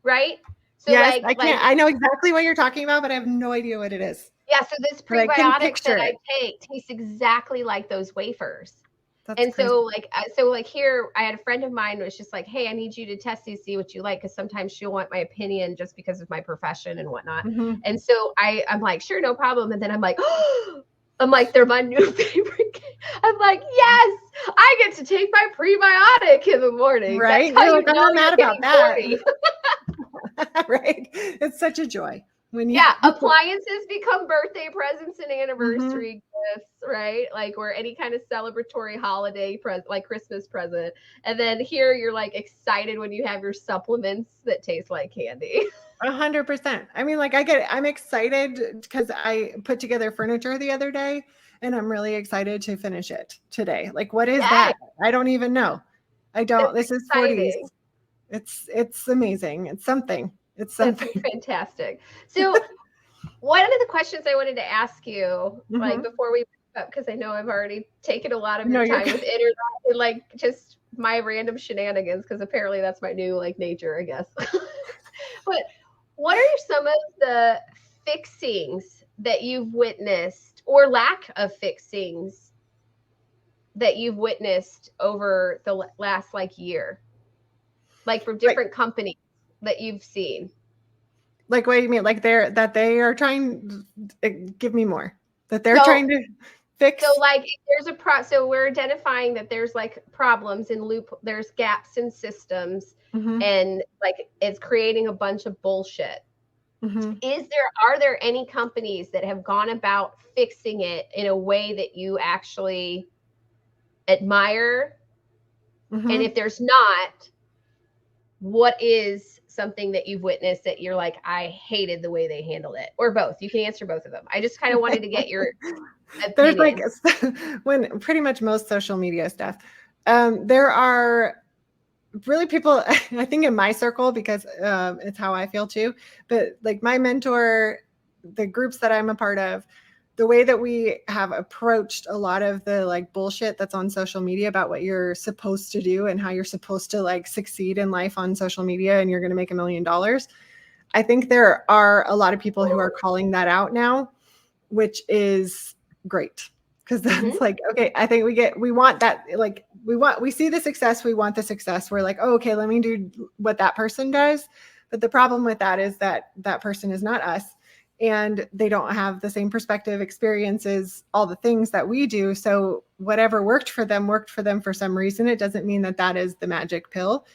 right? So I know exactly what you're talking about, but I have no idea what it is. Yeah, so this prebiotic that I take tastes exactly like those wafers. That's and crazy. So like here, I had a friend of mine who was just like, hey, I need you to test these, see what you like, because sometimes she'll want my opinion just because of my profession and whatnot. And so I'm like, sure, no problem. And then I'm like, I'm like, they're my new favorite. I'm like, yes, I get to take my prebiotic in the morning. Right? That's how I'm not mad about that. Right? It's such a joy. Appliances become birthday presents and anniversary gifts, right? Like, or any kind of celebratory holiday present, like Christmas present. And then here you're like excited when you have your supplements that taste like candy. 100%. I mean, like I'm excited because I put together furniture the other day and I'm really excited to finish it today. Like, what is that? I don't even know. This is 40s. It's amazing. It's something. It's something. That's fantastic. So one of the questions I wanted to ask you, like before we up, because I know I've already taken a lot of your time with internet and like just my random shenanigans, because apparently that's my new like nature, I guess. But what are some of the fixings that you've witnessed, or lack of fixings that you've witnessed over the last like year, like from different companies that you've seen? Like, what do you mean? Like they are trying to give me more, that they're trying to fix. So like there's so we're identifying that there's like problems in there's gaps in systems, and like it's creating a bunch of bullshit. Are there any companies that have gone about fixing it in a way that you actually admire? And if there's not, what is something that you've witnessed that you're like, I hated the way they handled it? Or both. You can answer both of them. I just kind of wanted to get your opinion. There's like when pretty much most social media stuff, there are really people, I think in my circle, because it's how I feel too, but like my mentor, the groups that I'm a part of, the way that we have approached a lot of the like bullshit that's on social media about what you're supposed to do and how you're supposed to like succeed in life on social media and you're going to make $1 million. I think there are a lot of people who are calling that out now, which is great. Because that's like, okay, I think we want that, like we see the success, we want the success. We're like, oh, okay, let me do what that person does. But the problem with that is that that person is not us. And they don't have the same perspective, experiences, all the things that we do. So whatever worked for them for some reason. It doesn't mean that that is the magic pill.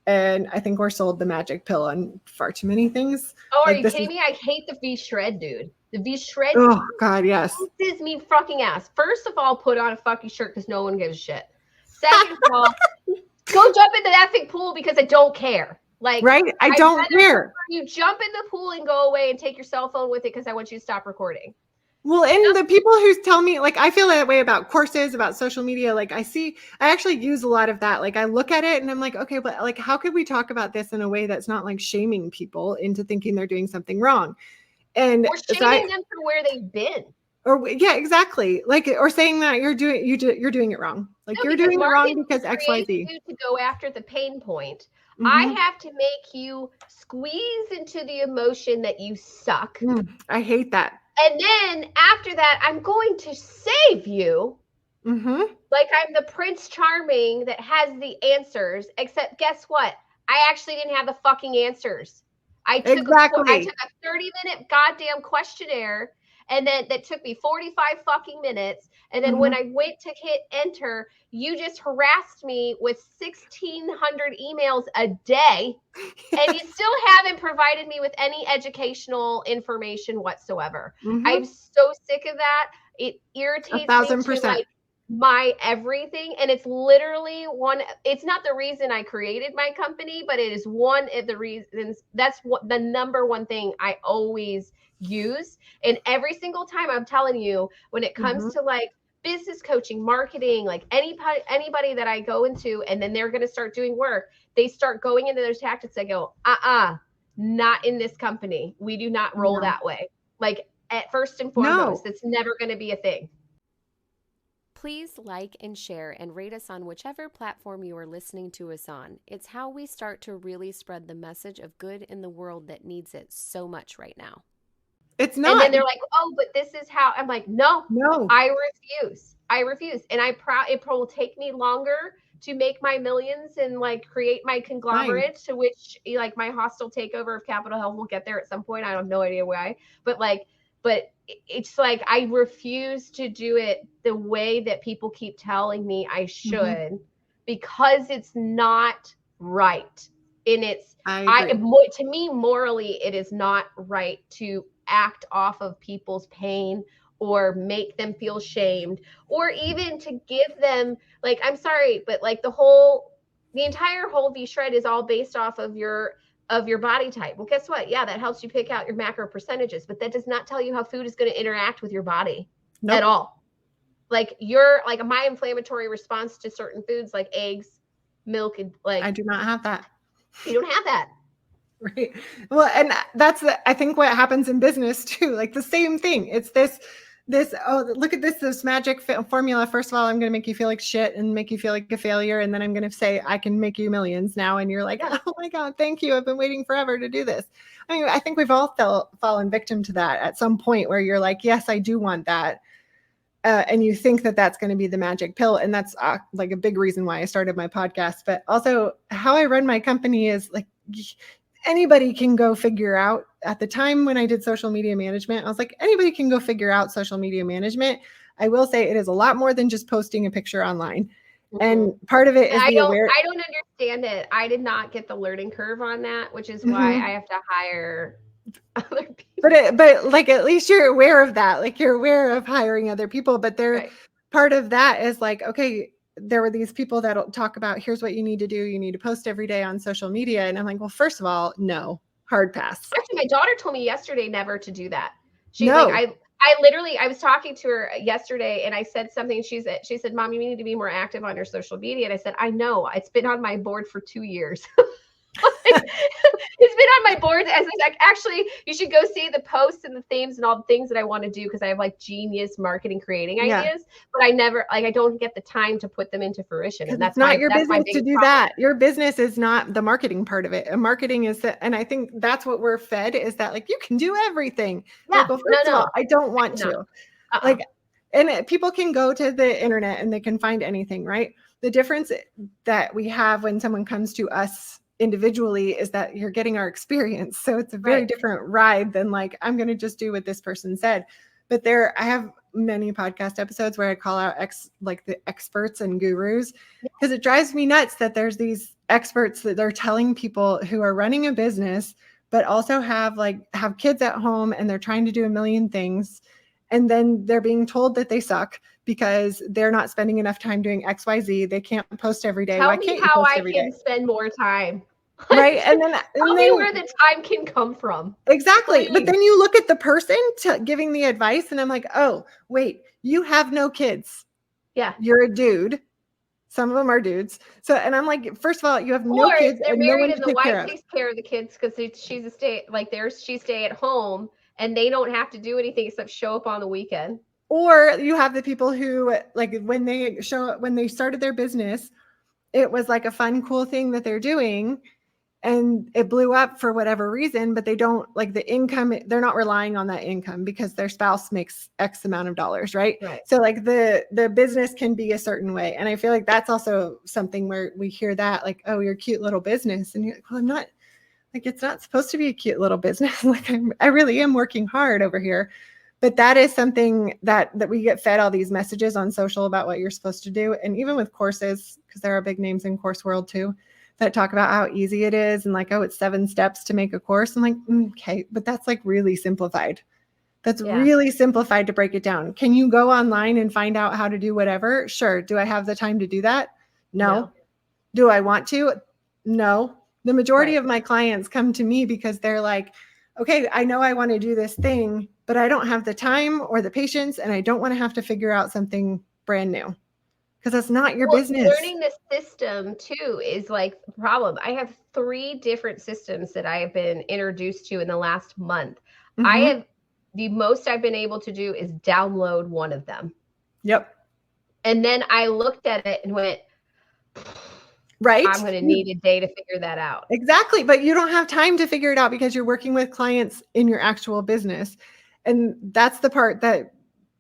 And I think we're sold the magic pill on far too many things. Oh, are you kidding me? I hate the V-Shred, dude. The V-Shred. Oh, God, yes. Pisses me fucking ass. First of all, put on a fucking shirt because no one gives a shit. Second of all, go jump in the effing pool because I don't care. Like, right? I don't care. You jump in the pool and go away and take your cell phone with it because I want you to stop recording. Well, and the people who tell me, like, I feel that way about courses, about social media. Like, I actually use a lot of that. Like, I look at it and I'm like, okay, but like, how could we talk about this in a way that's not like shaming people into thinking they're doing something wrong? And or shaming them for where they've been. Or yeah, exactly. Like, or saying that you're doing it wrong. Like, no, you're doing it wrong because XYZ. To go after the pain point. I have to make you squeeze into the emotion that you suck. I hate that. And then after that, I'm going to save you Mm-hmm. Like I'm the Prince Charming that has the answers, except guess what? I actually didn't have the fucking answers. I Exactly. took a 30-minute goddamn questionnaire, and then that took me 45 fucking minutes. And then when Mm-hmm. I went to hit enter, you just harassed me with 1,600 emails a day, and you still haven't provided me with any educational information whatsoever. I'm Mm-hmm. so sick of that. It A irritates me thousand to percent. like my everything, and it's literally it's not the reason I created my company, but it is one of the reasons. That's what the number one thing I always use. And every single time, I'm telling you, when it Mm-hmm. comes to like business coaching, marketing, like anybody that I go into, and then they're going to start doing work, they start going into their tactics. I go, not in this company. We do not roll No. that way. Like at first and foremost, No. it's never going to be a thing. Please like and share and rate us on whichever platform you are listening to us on. It's how we start to really spread the message of good in the world that needs it so much right now. It's And then not. they're like, oh, but this is how. I'm like, no, No. I refuse. I refuse. And it will take me longer to make my millions and like create my conglomerate, to which like my hostile takeover of Capitol Hill will get there at some point. I have no idea why, but it's like I refuse to do it the way that people keep telling me I should, because it's not right. And I agree. to me, morally, it is not right to act off of people's pain or make them feel shamed, or even to give them, like, I'm sorry, but like the entire Whole V Shred is all based off of your body type. Well, guess what? Yeah, that helps you pick out your macro percentages, but that does not tell you how food is going to interact with your body at all. Like my inflammatory response to certain foods like eggs, milk, and like I do not have that. You don't have that. Right. Well, and I think what happens in business too, like the same thing. It's this, oh, look at this magic formula. First of all, I'm going to make you feel like shit and make you feel like a failure. And then I'm going to say, I can make you millions now. And you're like, oh my God, thank you. I've been waiting forever to do this. I mean, I think we've all fallen victim to that at some point where you're like, yes, I do want that. And you think that that's going to be the magic pill. And that's like a big reason why I started my podcast. But also how I run my company is like, anybody can go figure out. At the time when I did social media management, I was like, anybody can go figure out social media management. I will say it is a lot more than just posting a picture online. And part of it is I don't understand it. I did not get the learning curve on that, which is why I have to hire other people. But like, at least you're aware of that. Like, you're aware of hiring other people, but part of that is like, okay, there were these people that'll talk about, here's what you need to do. You need to post every day on social media. And I'm like, well, first of all, no, hard pass. Actually, my daughter told me yesterday never to do that. I was talking to her yesterday and I said something. She said, Mom, you need to be more active on your social media. And I said, I know, it's been on my board for 2 years. It's been on my board as like, actually, you should go see the posts and the themes and all the things that I want to do, because I have like genius marketing creating ideas, but I don't get the time to put them into fruition. And that's not your business to do that. Your business is not the marketing part of it. And marketing is that, and I think that's what we're fed, is that like, you can do everything. Yeah, like, well, first of all, I don't want to. Like, and people can go to the internet and they can find anything, right? The difference that we have when someone comes to us individually is that you're getting our experience. So it's a very different ride than like, I'm going to just do what this person said. But I have many podcast episodes where I call out the experts and gurus, because it drives me nuts that there's these experts that they're telling people who are running a business, but also have kids at home and they're trying to do a million things. And then they're being told that they suck because they're not spending enough time doing XYZ. They can't post every day. Tell me how I can spend more time. Right. And then tell me where the time can come from. Exactly. Please. But then you look at the person giving the advice and I'm like, oh, wait, you have no kids. Yeah. You're a dude. Some of them are dudes. So, and I'm like, first of all, you have no kids. They're and married no and the wife takes care of the kids because she's she stay at home and they don't have to do anything except show up on the weekend. Or you have the people who, like, when they started their business, it was like a fun, cool thing that they're doing. and it blew up for whatever reason, but they don't like the income. They're not relying on that income because their spouse makes X amount of dollars. Right. So like the business can be a certain way. And I feel like that's also something where we hear that like, oh, you're a cute little business. And you're like, well, I'm not, like, it's not supposed to be a cute little business. Like I really am working hard over here. But that is something that we get fed all these messages on social about what you're supposed to do. And even with courses, because there are big names in course world too, that talk about how easy it is and like, oh, it's 7 steps to make a course. I'm like, okay, but that's like really simplified. That's really simplified to break it down. Can you go online and find out how to do whatever? Sure. Do I have the time to do that? No. Do I want to? No. The majority of my clients come to me because they're like, okay, I know I want to do this thing, but I don't have the time or the patience, and I don't want to have to figure out something brand new. Because that's not your business. Learning the system too is like the problem. I have 3 different systems that I have been introduced to in the last month. The most I've been able to do is download one of them. Yep. And then I looked at it and went, right. I'm going to need a day to figure that out. Exactly. But you don't have time to figure it out because you're working with clients in your actual business. And that's the part that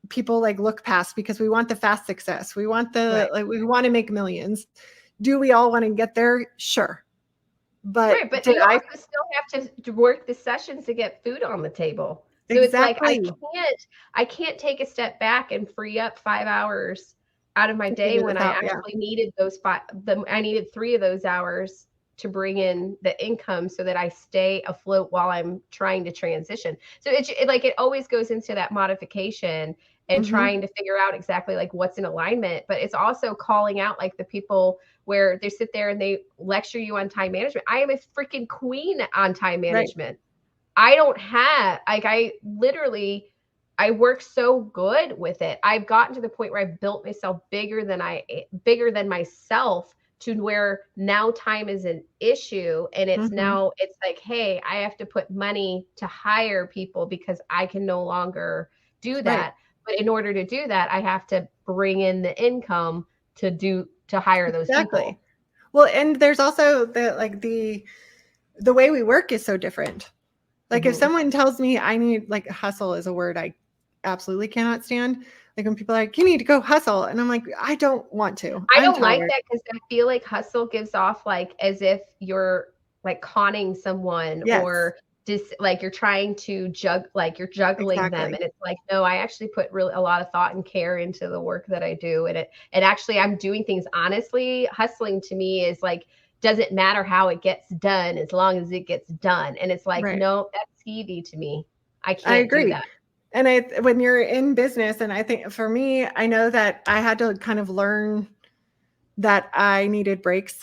people like look past because we want the fast success. We want like we want to make millions. Do we all want to get there? Sure. But but you also still have to work the sessions to get food on the table. So it's like I can't take a step back and free up 5 hours out of my day when I actually needed those 5. I needed 3 of those hours to bring in the income so that I stay afloat while I'm trying to transition. So it always goes into that modification and trying to figure out exactly like what's in alignment, but it's also calling out like the people where they sit there and they lecture you on time management. I am a freaking queen on time management. I don't have, like, I work so good with it. I've gotten to the point where I've built myself bigger than myself, to where now time is an issue. And it's now it's like, hey, I have to put money to hire people because I can no longer do that. Right. But in order to do that, I have to bring in the income to hire those people. Well, and there's also the way we work is so different. Like if someone tells me I need, like, hustle is a word I absolutely cannot stand. Like when people are like, you need to go hustle. And I'm like, I don't want to. I don't like that because I feel like hustle gives off like as if you're like conning someone or just like you're trying to you're juggling them. And it's like, no, I actually put really a lot of thought and care into the work that I do. And actually I'm doing things honestly. Hustling to me is like, doesn't matter how it gets done as long as it gets done. And it's like, no, that's skeevy to me. I can't do that. And when you're in business, and I think for me, I know that I had to kind of learn that I needed breaks.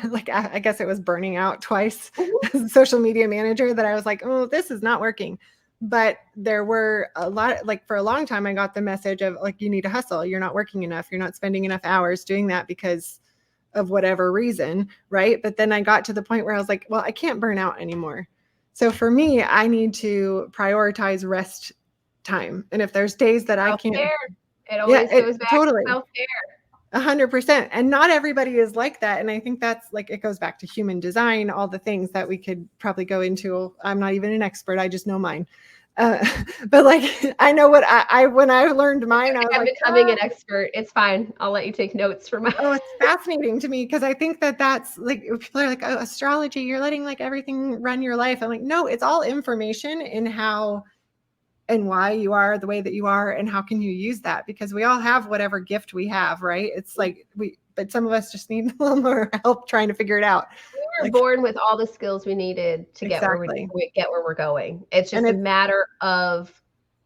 Like, I guess it was burning out twice as a social media manager that I was like, oh, this is not working. But there were a lot, like for a long time, I got the message of like, you need to hustle. You're not working enough. You're not spending enough hours doing that because of whatever reason. Right. But then I got to the point where I was like, well, I can't burn out anymore. So for me, I need to prioritize rest time. And if there's days that I can't, it always goes back to self-care. 100%. And not everybody is like that. And I think that's like, it goes back to human design, all the things that we could probably go into. I'm not even an expert. I just know mine. But like, I know what when I learned mine, I'm becoming an expert. It's fine. I'll let you take notes for mine. Oh, it's fascinating to me because I think that's like, people are like, oh, astrology, you're letting like everything run your life. I'm like, no, it's all information in how and why you are the way that you are and how can you use that, because we all have whatever gift we have, right? It's like but some of us just need a little more help trying to figure it out. We were born with all the skills we needed to get where we're going. It's just a matter of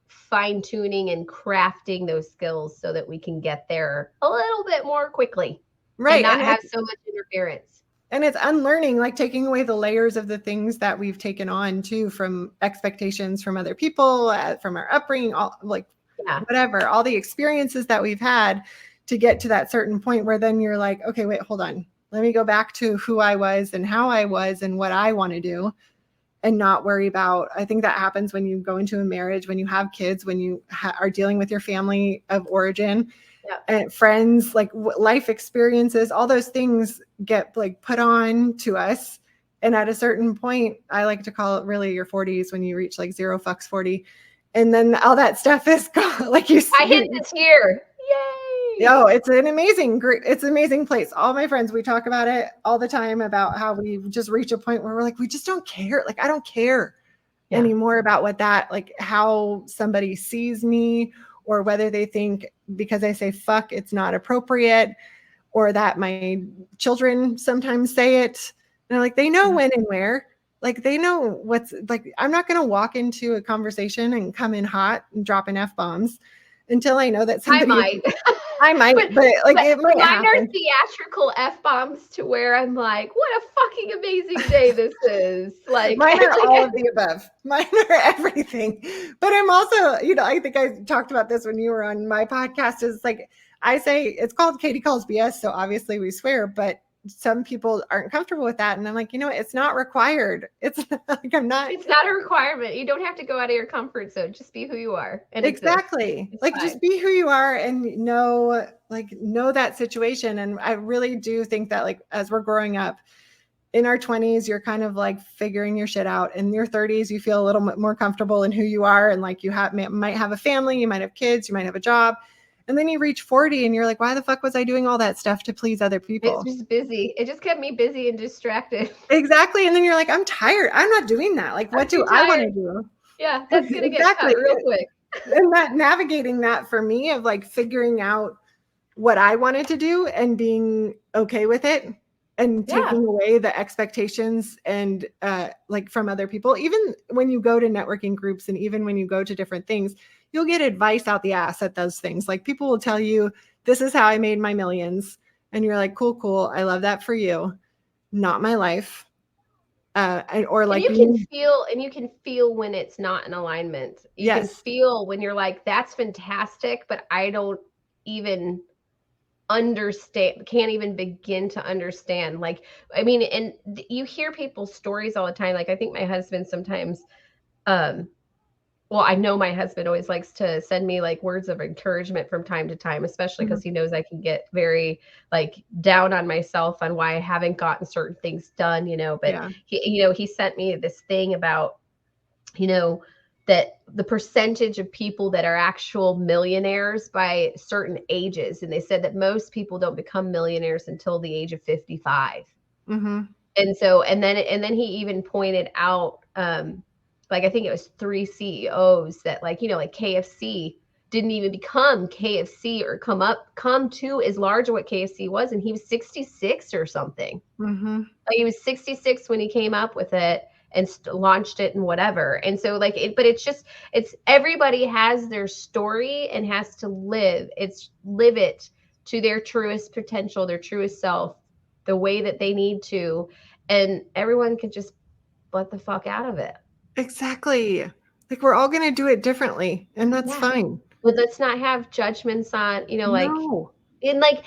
fine tuning and crafting those skills so that we can get there a little bit more quickly, right? And not have so much interference. And it's unlearning, like taking away the layers of the things that we've taken on too, from expectations from other people, from our upbringing, whatever, all the experiences that we've had to get to that certain point where then you're like, okay, wait, hold on. Let me go back to who I was and how I was and what I want to do and not worry about. I think that happens when you go into a marriage, when you have kids, when you are dealing with your family of origin. And friends, like life experiences, all those things get like put on to us And at a certain point, I like to call it really your 40s, when you reach like 0 fucks 40. And then all that stuff is gone. Like I hit the tier. Yay. Oh, it's an amazing place. All my friends, we talk about it all the time, about how we just reach a point where we're like, we just don't care. Like, I don't care anymore about what that, like how somebody sees me, or whether they think because I say fuck, it's not appropriate, or that my children sometimes say it. And like, they know when and where. Like, they know what's like. I'm not going to walk into a conversation and come in hot and dropping F-bombs until I know that somebody. I might, but it might mine happen. are theatrical F-bombs to where I'm like, what a fucking amazing day this is. Like, mine are all of the above. Mine are everything. But I'm also, I think I talked about this when you were on my podcast, is like, I say it's called Katie Calls BS. So obviously we swear, but some people aren't comfortable with that. And I'm like, it's not required. It's like, it's not a requirement. You don't have to go out of your comfort zone. Just be who you are. And exactly. Like, fine. Just be who you are and know that situation. And I really do think that, like, as we're growing up in our 20s, you're kind of like figuring your shit out. In your 30s, you feel a little bit more comfortable in who you are. And like, you might have a family, you might have kids, you might have a job. And then you reach 40 and you're like, why the fuck was I doing all that stuff to please other people? It's just busy. It just kept me busy and distracted. Exactly. And then you're like, I'm tired. I'm not doing that. Like, what do I want to do? Yeah, that's going to get cut real quick. And that navigating that for me, of like figuring out what I wanted to do and being okay with it, and taking away the expectations and like from other people. Even when you go to networking groups, and even when you go to different things, you'll get advice out the ass at those things. Like, people will tell you, this is how I made my millions. And you're like, cool. I love that for you. Not my life. Or like, and you can feel when it's not in alignment. You can feel when you're like, that's fantastic, but I don't even can't even begin to understand. Like, I mean, and you hear people's stories all the time. Like, I think my husband sometimes, well, I know my husband always likes to send me like words of encouragement from time to time, especially because he knows I can get very like down on myself on why I haven't gotten certain things done, but he sent me this thing about, that the percentage of people that are actual millionaires by certain ages. And they said that most people don't become millionaires until the age of 55. Mm-hmm. And then he even pointed out, like, I think it was 3 CEOs that like KFC didn't even become KFC or come to as large as what KFC was. And he was 66 or something. Mm-hmm. Like, he was 66 when he came up with it and launched it and whatever. And so like but it's everybody has their story and has to live it to their truest potential, their truest self, the way that they need to. And everyone can just let the fuck out of it. Exactly. Like, we're all going to do it differently, and that's fine. But let's not have judgments on, like, no. And like,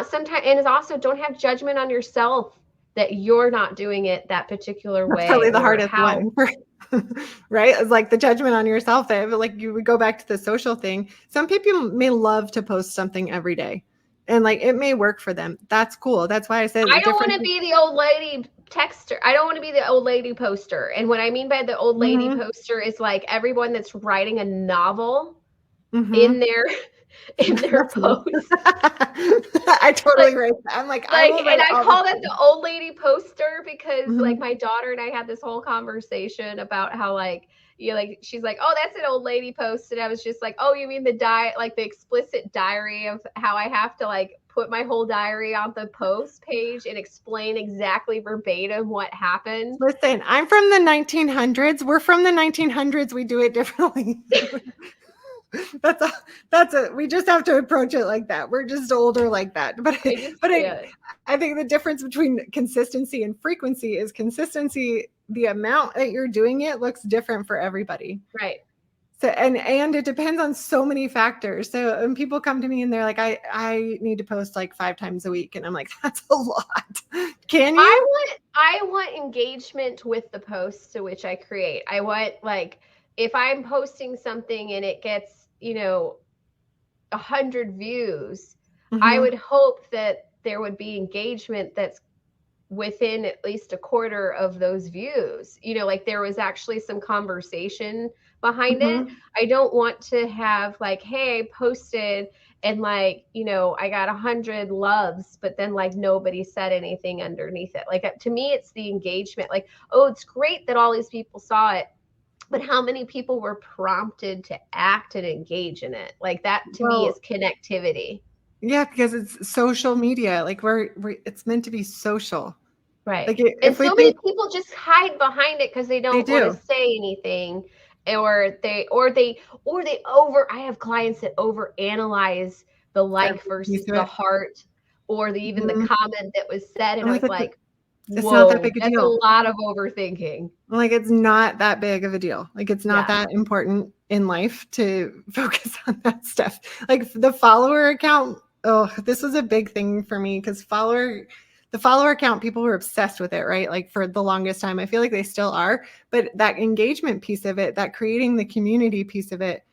sometimes, and it's also, don't have judgment on yourself that you're not doing it that particular way. That's probably the hardest one, right? It's like the judgment on yourself. That, like, you would go back to the social thing. Some people may love to post something every day, and like, it may work for them. That's cool. That's why I said, I don't want to be the old lady texter. I don't want to be the old lady poster. And what I mean by the old lady poster is like everyone that's writing a novel in their post. I totally agree. I'm like and I call that the old lady poster because like my daughter and I had this whole conversation about how like, she's like, oh, that's an old lady post. And I was just like, oh, you mean the explicit diary of how I have to like put my whole diary on the post page and explain exactly verbatim what happened. Listen, I'm from the 1900s. We're from the 1900s. We do it differently. That's it. We just have to approach it like that. We're just older like that. But I think the difference between consistency and frequency is consistency. The amount that you're doing it looks different for everybody. Right. So, and it depends on so many factors. So when people come to me and they're like, I need to post like 5 times a week. And I'm like, that's a lot. Can you? I want engagement with the posts to which I create. I want, like, if I'm posting something and it gets, 100 views, I would hope that there would be engagement that's within at least a quarter of those views. Like there was actually some conversation behind it. Mhm. I don't want to have like, hey, I posted and like, I got 100 loves, but then like nobody said anything underneath it. Like to me, it's the engagement. Like, oh, it's great that all these people saw it, but how many people were prompted to act and engage in it? Like that to me is connectivity. Yeah, because it's social media. Like it's meant to be social. Right. Like And if we so many think people just hide behind it because they they don't want to do. say anything, or they I have clients that over analyze the like Every versus piece of the it. heart, or even the Mhm. comment that was said. And I'm I like, was like, it's not that whoa, big a that's a deal. lot of overthinking. Like it's not that big of a deal. Like it's not Yeah. that important in life to focus on that stuff. Like the follower account, oh, this was a big thing for me because the follower account, people were obsessed with it, right? Like for the longest time. I feel like they still are, but that engagement piece of it, that creating the community piece of it,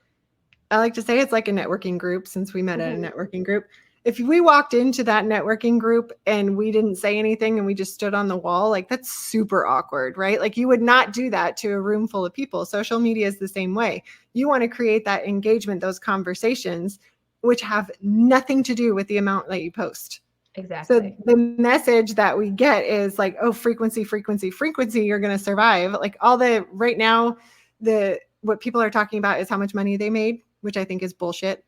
I like to say it's like a networking group since we met at a networking group. If we walked into that networking group and we didn't say anything and we just stood on the wall, like that's super awkward, right? Like you would not do that to a room full of people. Social media is the same way. You want to create that engagement, those conversations, which have nothing to do with the amount that you post. Exactly. So the message that we get is like, oh, frequency, you're going to survive. Like right now, what people are talking about is how much money they made, which I think is bullshit.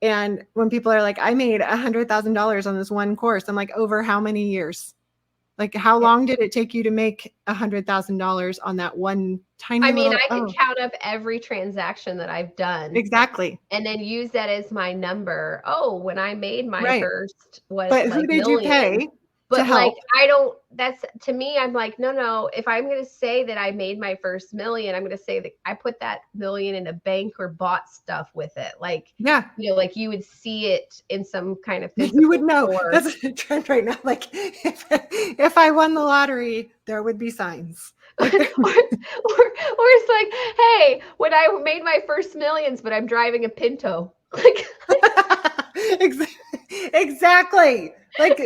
And when people are like, I made $100,000 on this one course, I'm like, over how many years? Like, how long did it take you to make $100,000 on that one tiny little? I can count up every transaction that I've done. Exactly. And then use that as my number. Oh, when I made my first But who did you pay? But like, to me, I'm like, no, if I'm going to say that I made my first million, I'm going to say that I put that million in a bank or bought stuff with it. Like, yeah, like you would see it in some kind of physical you would know. store. That's a trend right now. Like if I won the lottery, there would be signs. Like, or it's like, hey, when I made my first millions, but I'm driving a Pinto. Like exactly. Like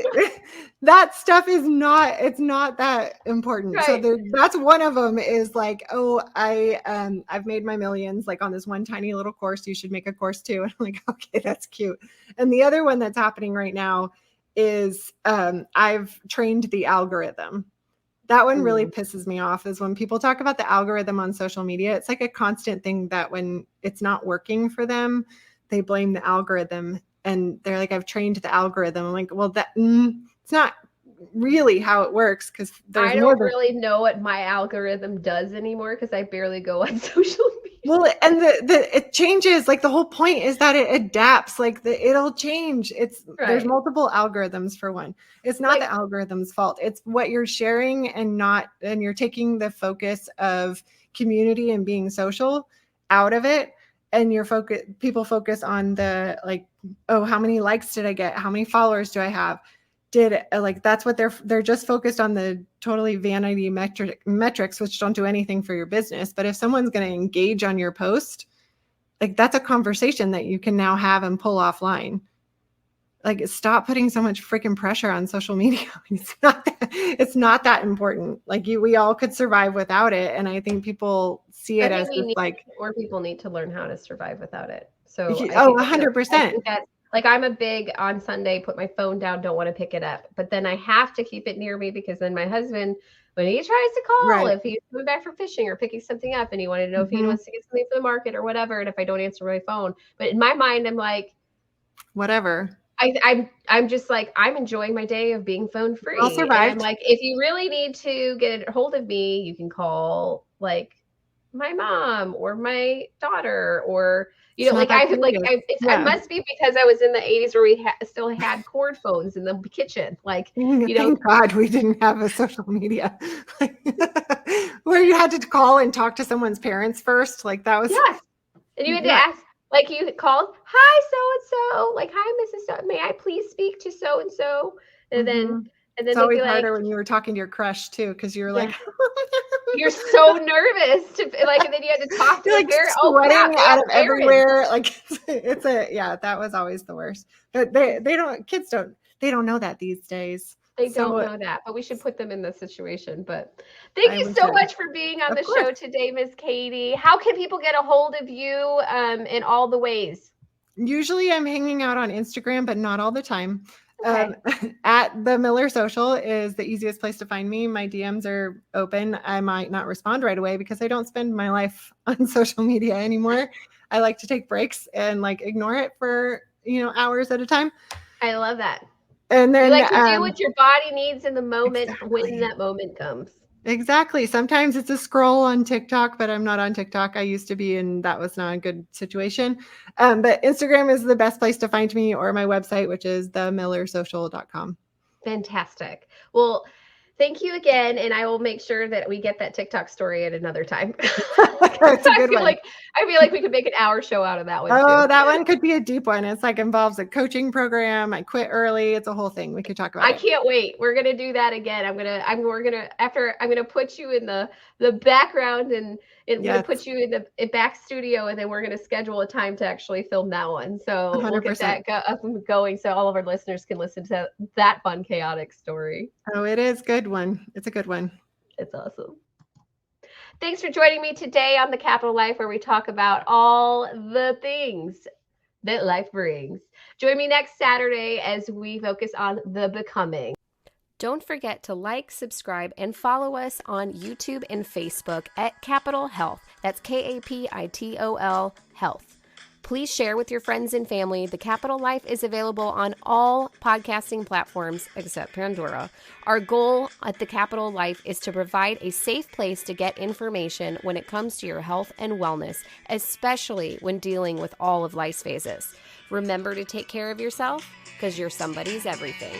that stuff it's not that important. Right. So that's one of them is like, oh, I've made my millions like on this one tiny little course. You should make a course too. And I'm like, okay, that's cute. And the other one that's happening right now is I've trained the algorithm. That one really pisses me off is when people talk about the algorithm on social media. It's like a constant thing that when it's not working for them, they blame the algorithm and they're like, I've trained the algorithm. I'm like, well, it's not really how it works because I don't really know what my algorithm does anymore because I barely go on social media. Well, and it changes. Like the whole point is that it adapts. Like it'll change. There's multiple algorithms for one. It's not the algorithm's fault. It's what you're sharing and you're taking the focus of community and being social out of it. And people focus on the like, oh, how many likes did I get? How many followers do I have? That's what they're just focused on, the totally vanity metrics, which don't do anything for your business. But if someone's going to engage on your post, like that's a conversation that you can now have and pull offline. Like stop putting so much freaking pressure on social media. It's not that important. Like we all could survive without it. And I think people see it as like more people need to learn how to survive without it. So 100%. Like I'm a big on Sunday, put my phone down, don't want to pick it up. But then I have to keep it near me because then my husband, when he tries to call, if he's coming back from fishing or picking something up and he wanted to know if he wants to get something for the market or whatever, and if I don't answer my phone. But in my mind, I'm like, whatever. I'm just like, I'm enjoying my day of being phone free. I'll survive. And I'm like, if you really need to get a hold of me, you can call like my mom or my daughter or it must be because I was in the 80s where we still had cord phones in the kitchen. Like, thank God we didn't have a social media where you had to call and talk to someone's parents first. Like that was and you had to ask. Like you called, hi so-and-so, like hi Mrs. So, may I please speak to so-and-so? And then it's always harder when you were talking to your crush too, because you're like you're so nervous to like, and then you had to talk to the parent. Sweating out of everywhere. Like that was always the worst. But they don't know that these days. They So don't know that, but we should put them in this situation. But thank you we so should. much for being on Of the course. show today, Miss Katie. How can people get a hold of you in all the ways? Usually I'm hanging out on Instagram, but not all the time. Okay. At the Miller Social is the easiest place to find me. My DMs are open. I might not respond right away because I don't spend my life on social media anymore. I like to take breaks and like ignore it for, hours at a time. I love that. And then You like to do what your body needs in the moment when Exactly. that moment comes. Exactly. Sometimes it's a scroll on TikTok, but I'm not on TikTok. I used to be, and that was not a good situation. But Instagram is the best place to find me, or my website, which is themillersocial.com. Fantastic. Well, thank you again, and I will make sure that we get that TikTok story at another time. It's a good one. I feel like we could make an hour show out of that one Oh, too. that one could be a deep one. It's like involves a coaching program. I quit early. It's a whole thing. We could talk about I it. can't wait. We're gonna do that again. I'm gonna put you in the background and we're gonna put you in the back studio, and then we're gonna schedule a time to actually film that one. So we'll get 100%. that up and going, so all of our listeners can listen to that fun, chaotic story. Oh, it is a good one. It's a good one. It's awesome. Thanks for joining me today on The Capital Life, where we talk about all the things that life brings. Join me next Saturday as we focus on the becoming. Don't forget to like, subscribe, and follow us on YouTube and Facebook at Capital Health. That's KAPITOL Health. Please share with your friends and family. The Capital Life is available on all podcasting platforms except Pandora. Our goal at The Capital Life is to provide a safe place to get information when it comes to your health and wellness, especially when dealing with all of life's phases. Remember to take care of yourself, because you're somebody's everything.